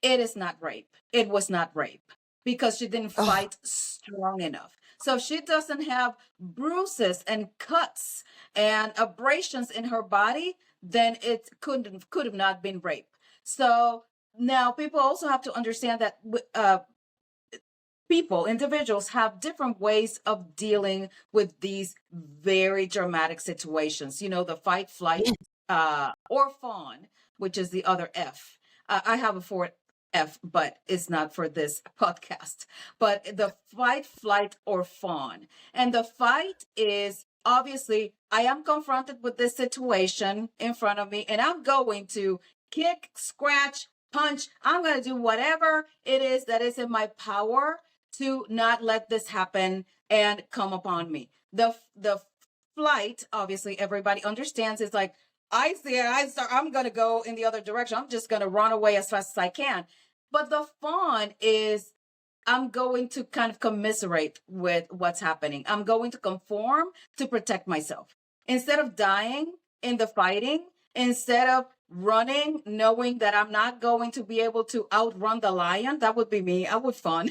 it is not rape. It was not rape because she didn't Oh, fight strong enough. So if she doesn't have bruises and cuts and abrasions in her body, then it could have not been rape. So now people also have to understand that individuals have different ways of dealing with these very dramatic situations. You know, the fight, flight, or fawn, which is the other F. I have a fourth F, but it's not for this podcast. But the fight, flight, or fawn. And the fight is obviously, I am confronted with this situation in front of me, and I'm going to kick, scratch, punch. I'm going to do whatever it is that is in my power to not let this happen and come upon me. The flight, obviously, everybody understands, is like, I see it, I'm going to go in the other direction. I'm just going to run away as fast as I can. But the fawn is, I'm going to kind of commiserate with what's happening. I'm going to conform to protect myself. Instead of dying in the fighting, instead of running, knowing that I'm not going to be able to outrun the lion, that would be me. I would fawn.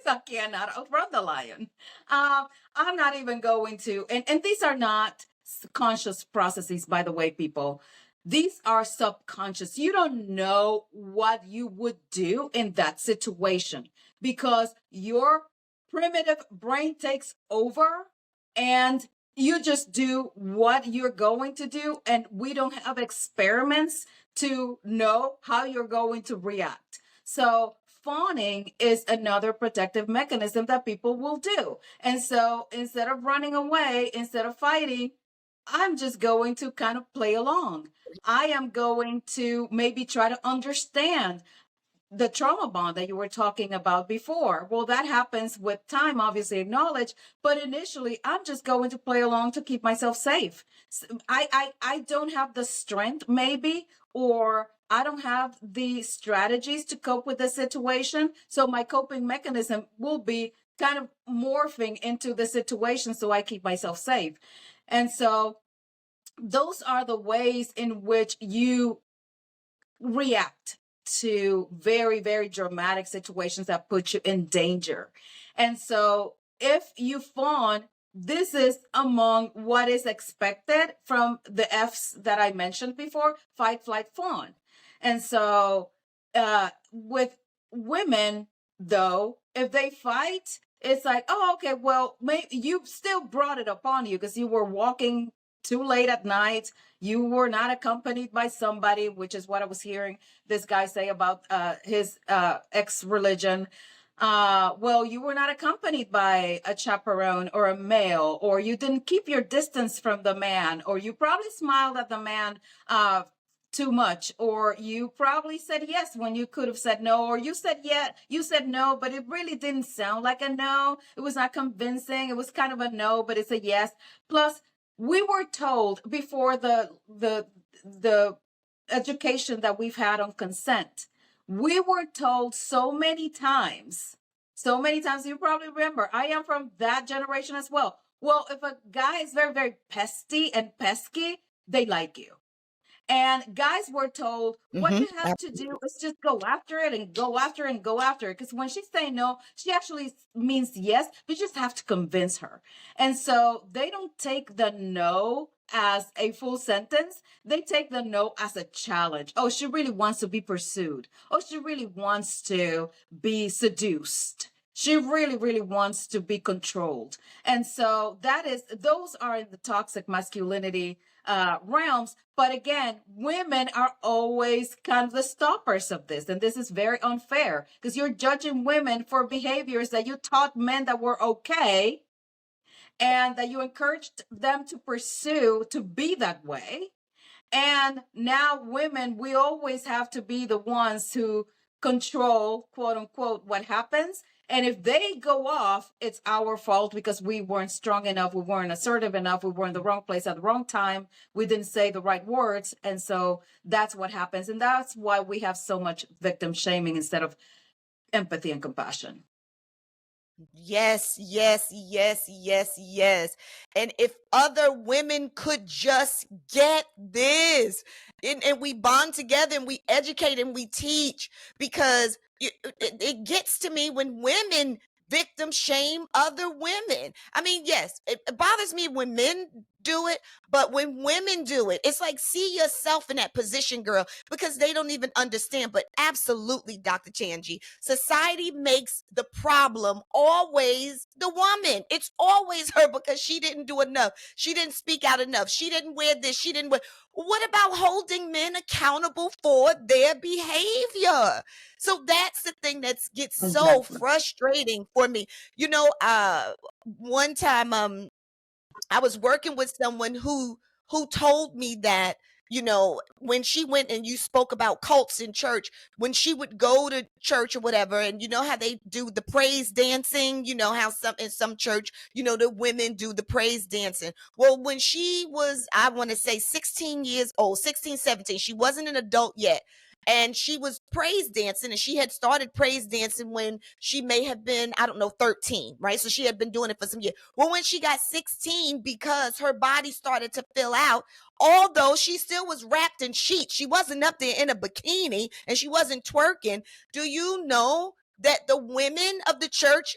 I cannot outrun the lion. I'm not even going to, and these are not conscious processes, by the way, people. These are subconscious. You don't know what you would do in that situation because your primitive brain takes over and You just do what you're going to do, and we don't have experiments to know how you're going to react. So fawning is another protective mechanism that people will do. And so instead of running away, instead of fighting, I'm just going to kind of play along. I am going to maybe try to understand the trauma bond that you were talking about before. Well, that happens with time, obviously, knowledge, but initially I'm just going to play along to keep myself safe. I don't have the strength, maybe, or I don't have the strategies to cope with the situation. So my coping mechanism will be kind of morphing into the situation so I keep myself safe. And so those are the ways in which you react to very, very dramatic situations that put you in danger. And so if you fawn, this is among what is expected from the F's that I mentioned before: fight, flight, fawn. And so with women, though, if they fight, it's like, oh, okay, well, maybe you still brought it upon you because you were walking too late at night. You were not accompanied by somebody, which is what I was hearing this guy say about his ex-religion. Well, you were not accompanied by a chaperone or a male, or you didn't keep your distance from the man, or you probably smiled at the man too much, or you probably said yes when you could have said no, or you said yeah, you said no, but it really didn't sound like a no. It was not convincing. It was kind of a no, but it's a yes. Plus, we were told before the education that we've had on consent, we were told so many times, you probably remember, I am from that generation as well. Well, if a guy is very, very pesty and pesky, they like you. And guys were told what Mm-hmm. you have to do is just go after it and go after it and go after it. Because when she's saying no, she actually means yes, but you just have to convince her. And so they don't take the no as a full sentence. They take the no as a challenge. Oh, she really wants to be pursued. Oh, she really wants to be seduced. She really, really wants to be controlled. And so those are in the toxic masculinity realms. But again, women are always kind of the stoppers of this. And this is very unfair because you're judging women for behaviors that you taught men that were okay and that you encouraged them to pursue to be that way. And now women, we always have to be the ones who control, quote unquote, what happens. And if they go off, it's our fault because we weren't strong enough, we weren't assertive enough, we were in the wrong place at the wrong time, we didn't say the right words. And so that's what happens. And that's why we have so much victim shaming instead of empathy and compassion. Yes, yes, yes, yes, yes. And if other women could just get this, and we bond together and we educate and we teach, because it gets to me when women victim shame other women. I mean, yes, it bothers me when men do it, but when women do it, it's like, see yourself in that position, girl, because they don't even understand. But absolutely, Dr. Tangi, society makes the problem always the woman. It's always her because she didn't do enough. She didn't speak out enough. She didn't wear this. She didn't wear. What about holding men accountable for their behavior? So that's the thing that gets so Exactly. frustrating for me. One time, I was working with someone who told me that, when she went, and you spoke about cults in church, when she would go to church or whatever, and you know how they do the praise dancing, how some church, the women do the praise dancing. Well, when she was, I want to say 16 years old, 16, 17, she wasn't an adult yet. And she was praise dancing, and she had started praise dancing when she may have been, I don't know, 13, right? So she had been doing it for some years. Well, when she got 16, because her body started to fill out, although she still was wrapped in sheets, she wasn't up there in a bikini and she wasn't twerking. Do you know that the women of the church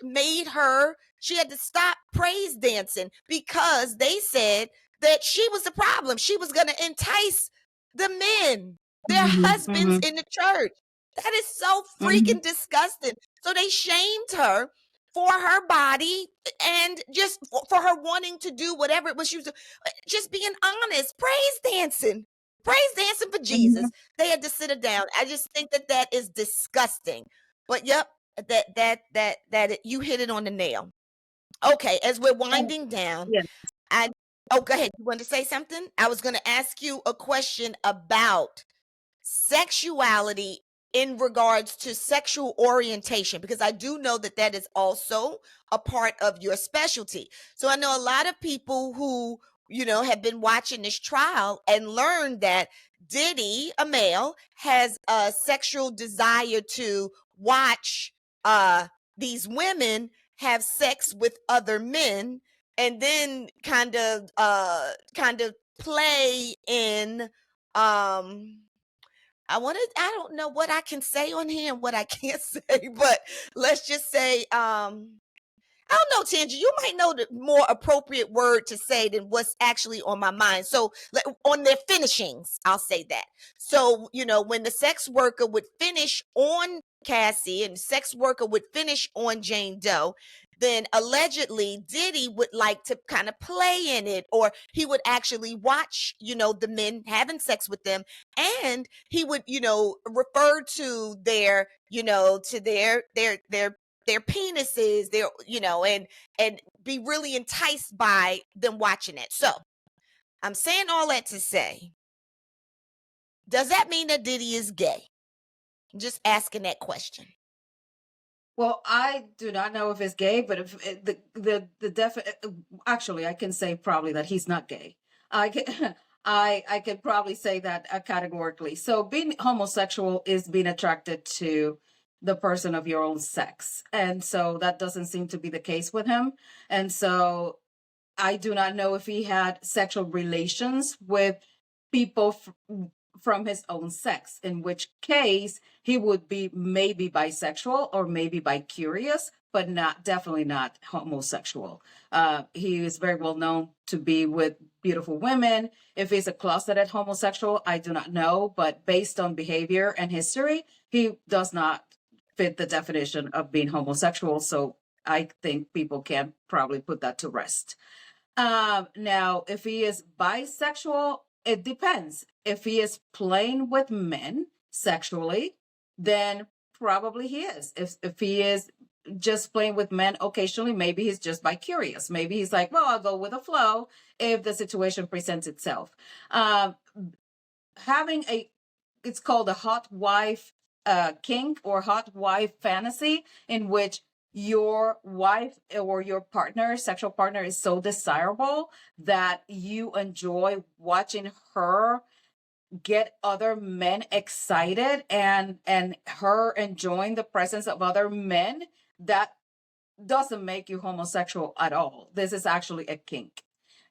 she had to stop praise dancing because they said that she was the problem. She was going to entice the men, their husbands Mm-hmm. in the church. That is so Mm-hmm. freaking disgusting. So they shamed her for her body and just for her wanting to do whatever it was she was just being honest. Praise dancing for Jesus. Mhm. They had to sit her down. I just think that that is disgusting. But yep, you hit it on the nail. Okay, as we're And winding down, yeah. I oh, go ahead. You want to say something? I was going to ask you a question about sexuality in regards to sexual orientation, because I do know that that is also a part of your specialty. So I know a lot of people who, have been watching this trial and learned that Diddy, a male, has a sexual desire to watch these women have sex with other men, and then kind of play in I don't know what I can say on here and what I can't say, but let's just say, I don't know, Tangie, you might know the more appropriate word to say than what's actually on my mind. So on their finishings, I'll say that. So, when the sex worker would finish on Cassie and the sex worker would finish on Jane Doe, then allegedly Diddy would like to kind of play in it, or he would actually watch, the men having sex with them, and he would, refer to their penises, and be really enticed by them watching it. So I'm saying all that to say, does that mean that Diddy is gay? I'm just asking that question. Well, I do not know if it's gay, but if actually, I can say probably that he's not gay. I can, I could probably say that categorically. So being homosexual is being attracted to the person of your own sex, and so that doesn't seem to be the case with him. And so I do not know if he had sexual relations with people from his own sex, in which case he would be maybe bisexual or maybe bi-curious, but definitely not homosexual. He is very well known to be with beautiful women. If he's a closeted homosexual, I do not know, but based on behavior and history, he does not fit the definition of being homosexual. So I think people can probably put that to rest. Now, if he is bisexual, it depends. If he is playing with men sexually, then probably he is. If he is just playing with men occasionally, maybe he's just bi-curious. Maybe he's like, well, I'll go with the flow if the situation presents itself. Having it's called a hot wife kink or hot wife fantasy, in which your wife or your partner, sexual partner, is so desirable that you enjoy watching her get other men excited, and her enjoying the presence of other men. That doesn't make you homosexual at all. This is actually a kink.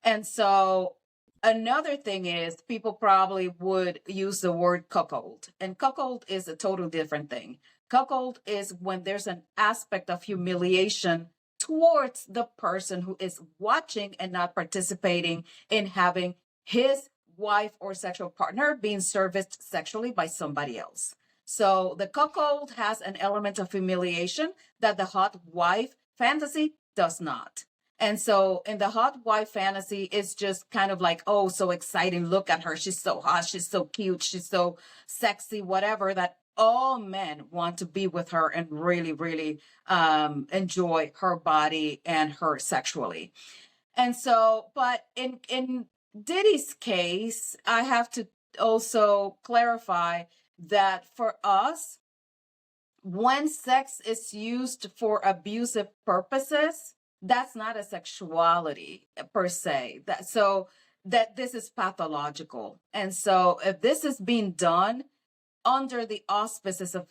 And so another thing is, people probably would use the word cuckold, and cuckold is a total different thing. Cuckold is when there's an aspect of humiliation towards the person who is watching and not participating in having his wife or sexual partner being serviced sexually by somebody else. So the cuckold has an element of humiliation that the hot wife fantasy does not. And so in the hot wife fantasy, it's just kind of like, oh, so exciting. Look at her. She's so hot. She's so cute. She's so sexy, whatever, that all men want to be with her and really, really enjoy her body and her sexually. And so, but in Diddy's case, I have to also clarify that for us, when sex is used for abusive purposes, that's not a sexuality per se. That this is pathological. And so if this is being done under the auspices of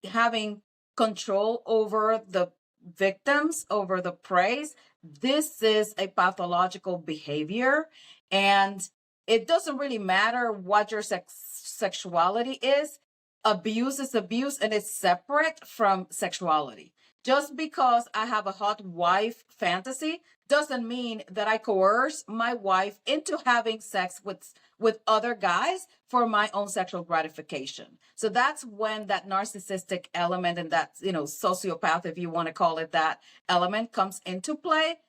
having control over the victims, over the preys, this is a pathological behavior. And it doesn't really matter what your sexuality is. Abuse is abuse, and it's separate from sexuality. Just because I have a hot wife fantasy doesn't mean that I coerce my wife into having sex with other guys for my own sexual gratification. So that's when that narcissistic element and that, sociopath, if you want to call it that, element comes into play,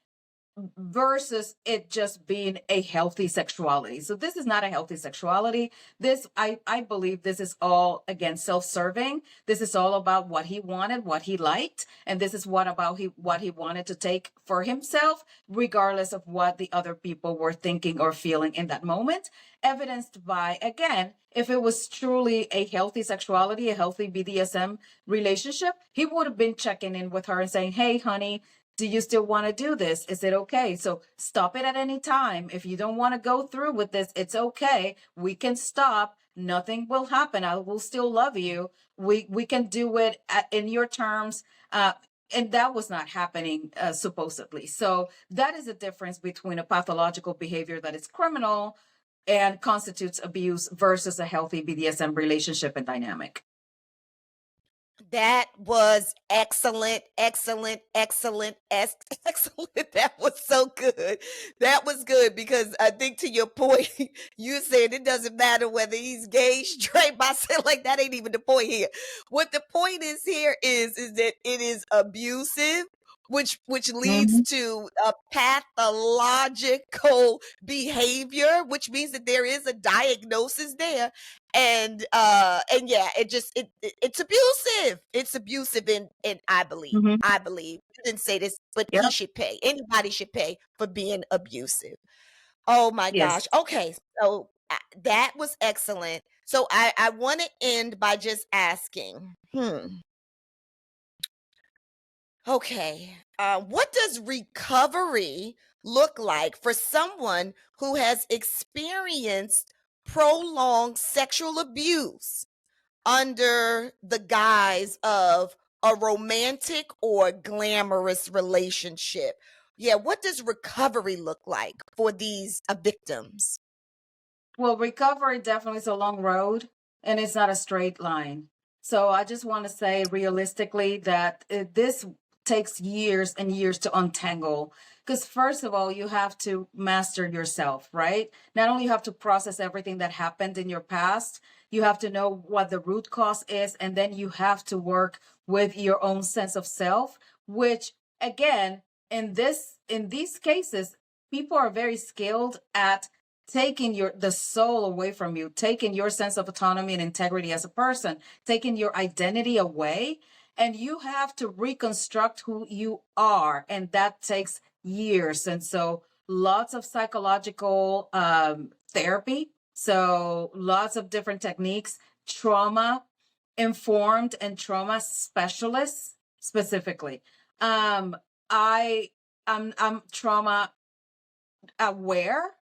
versus it just being a healthy sexuality. So this is not a healthy sexuality. This, I believe this is all, again, self-serving. This is all about what he wanted, what he liked, and this is what he wanted to take for himself, regardless of what the other people were thinking or feeling in that moment. Evidenced by, again, if it was truly a healthy sexuality, a healthy BDSM relationship, he would have been checking in with her and saying, "Hey, honey, do you still want to do this? Is it okay? So stop it at any time. If you don't want to go through with this, it's okay. We can stop. Nothing will happen. I will still love you. We can do it in your terms." And that was not happening, supposedly. So that is the difference between a pathological behavior that is criminal and constitutes abuse versus a healthy BDSM relationship and dynamic. That was excellent, excellent, excellent, excellent. That was so good. That was good because I think, to your point, you said it doesn't matter whether he's gay, straight, bisexual. Like, that ain't even the point here. What the point is here is that it is abusive, which leads to a pathological behavior, which means that there is a diagnosis there. And yeah, it's abusive. It's abusive, and I believe Mm-hmm. you didn't say this, but he Yep. should pay. Anybody should pay for being abusive. Oh my Yes. gosh. Okay, so that was excellent. So I want to end by just asking, okay, what does recovery look like for someone who has experienced prolonged sexual abuse under the guise of a romantic or glamorous relationship? Yeah, what does recovery look like for these victims? Well, recovery definitely is a long road and it's not a straight line. So I just want to say realistically that this takes years and years to untangle. Because first of all, you have to master yourself, right? Not only you have to process everything that happened in your past, you have to know what the root cause is, and then you have to work with your own sense of self, which, again, in these cases, people are very skilled at taking the soul away from you, taking your sense of autonomy and integrity as a person, taking your identity away, and you have to reconstruct who you are, and that takes years. And so lots of psychological therapy, so lots of different techniques, trauma informed and trauma specialists specifically. I'm trauma aware,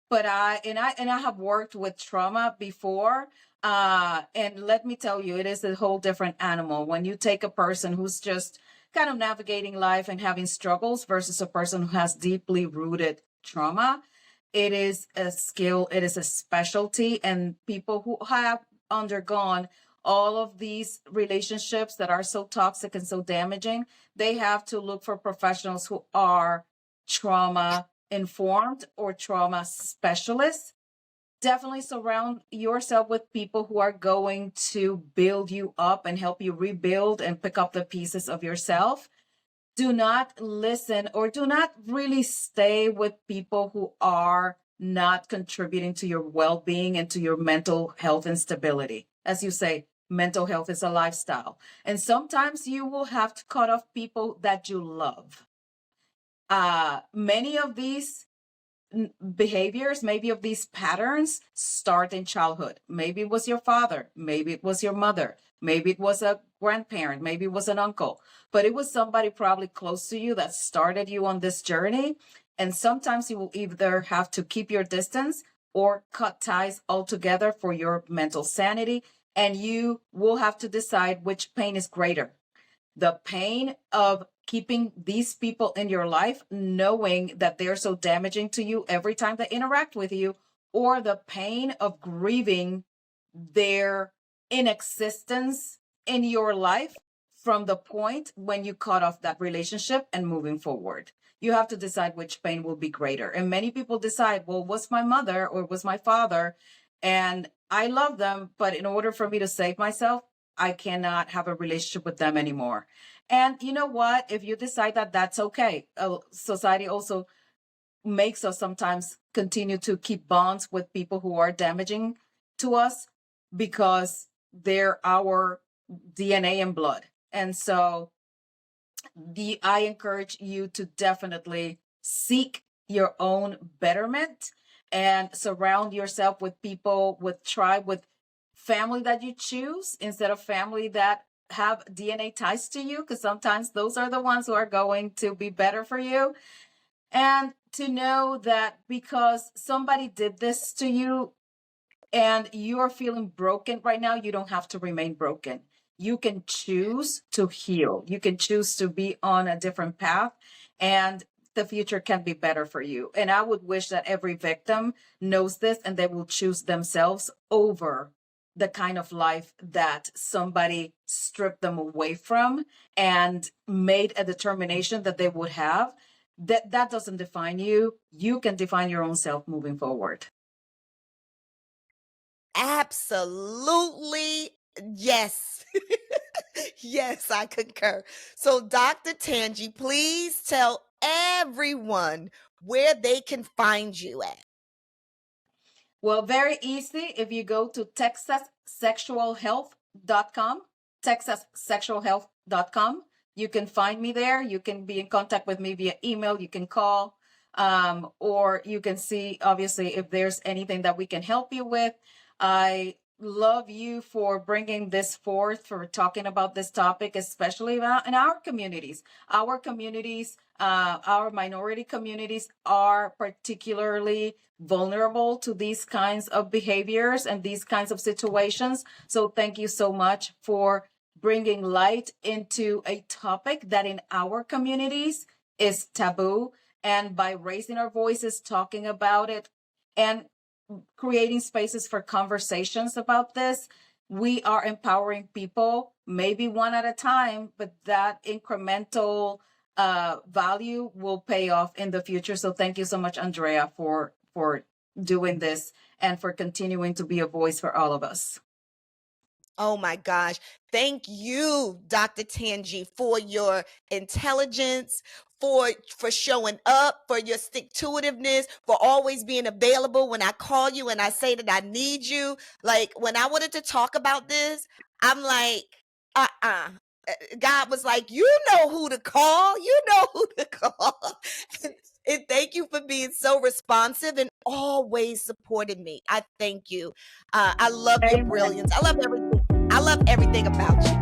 but I have worked with trauma before. And let me tell you, it is a whole different animal when you take a person who's just kind of navigating life and having struggles versus a person who has deeply rooted trauma. It is a skill, it is a specialty, and people who have undergone all of these relationships that are so toxic and so damaging, they have to look for professionals who are trauma informed or trauma specialists. Definitely surround yourself with people who are going to build you up and help you rebuild and pick up the pieces of yourself. Do not listen or do not really stay with people who are not contributing to your well-being and to your mental health and stability. As you say, mental health is a lifestyle. And sometimes you will have to cut off people that you love. Many of these behaviors, maybe of these patterns, start in childhood. Maybe it was your father, maybe it was your mother, maybe it was a grandparent, maybe it was an uncle, but it was somebody probably close to you that started you on this journey. And sometimes you will either have to keep your distance or cut ties altogether for your mental sanity. And you will have to decide which pain is greater: the pain of keeping these people in your life, knowing that they're so damaging to you every time they interact with you, or the pain of grieving their inexistence in your life from the point when you cut off that relationship and moving forward. You have to decide which pain will be greater. And many people decide, well, was my mother or was my father? And I love them, but in order for me to save myself, I cannot have a relationship with them anymore. And you know what? If you decide that, that's okay. Society also makes us sometimes continue to keep bonds with people who are damaging to us because they're our DNA and blood. And so I encourage you to definitely seek your own betterment and surround yourself with people, with tribe, with family that you choose instead of family that have DNA ties to you, because sometimes those are the ones who are going to be better for you. And to know that because somebody did this to you and you are feeling broken right now, you don't have to remain broken. You can choose to heal. You can choose to be on a different path, and the future can be better for you. And I would wish that every victim knows this and they will choose themselves over the kind of life that somebody stripped them away from and made a determination that they would have. That doesn't define you. You can define your own self moving forward. Absolutely. Yes. Yes, I concur. So, Dr. Tangie, please tell everyone where they can find you at. Well, very easy. If you go to texassexualhealth.com, texassexualhealth.com, you can find me there. You can be in contact with me via email. You can call, or you can see, obviously, if there's anything that we can help you with. I love you for bringing this forth, for talking about this topic, especially in our communities. Our communities, our minority communities are particularly vulnerable to these kinds of behaviors and these kinds of situations. So thank you so much for bringing light into a topic that in our communities is taboo. And by raising our voices, talking about it, and creating spaces for conversations about this, we are empowering people, maybe one at a time, but that incremental value will pay off in the future. So thank you so much, Andrea, for doing this and for continuing to be a voice for all of us. Oh my gosh. Thank you, Dr. Tangie, for your intelligence, for showing up, for your stick-to-itiveness, for always being available when I call you and I say that I need you. Like, when I wanted to talk about this, I'm like, God was like, you know who to call. You know who to call. And thank you for being so responsive and always supporting me. I thank you. I love your brilliance. I love everything. I love everything about you.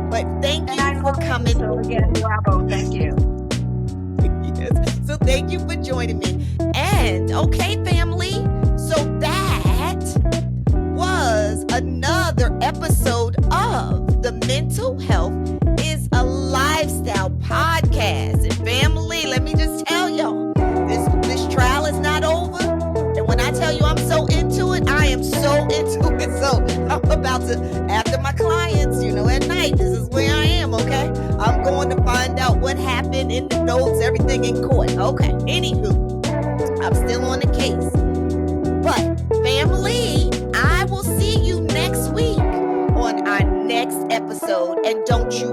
But thank you for coming. So again, bravo. Thank you. Yes. So thank you for joining me. And okay, family. So that was another episode of the Mental Health is a Lifestyle podcast. And family, let me just tell y'all, this trial is not over. And when I tell you I'm so into it, I am so into it. So I'm about to, after my clients, at night, this is where I am, okay? I'm going to find out what happened in the notes, everything in court. Okay, anywho, I'm still on the case. But family, I will see you next week on our next episode. And don't you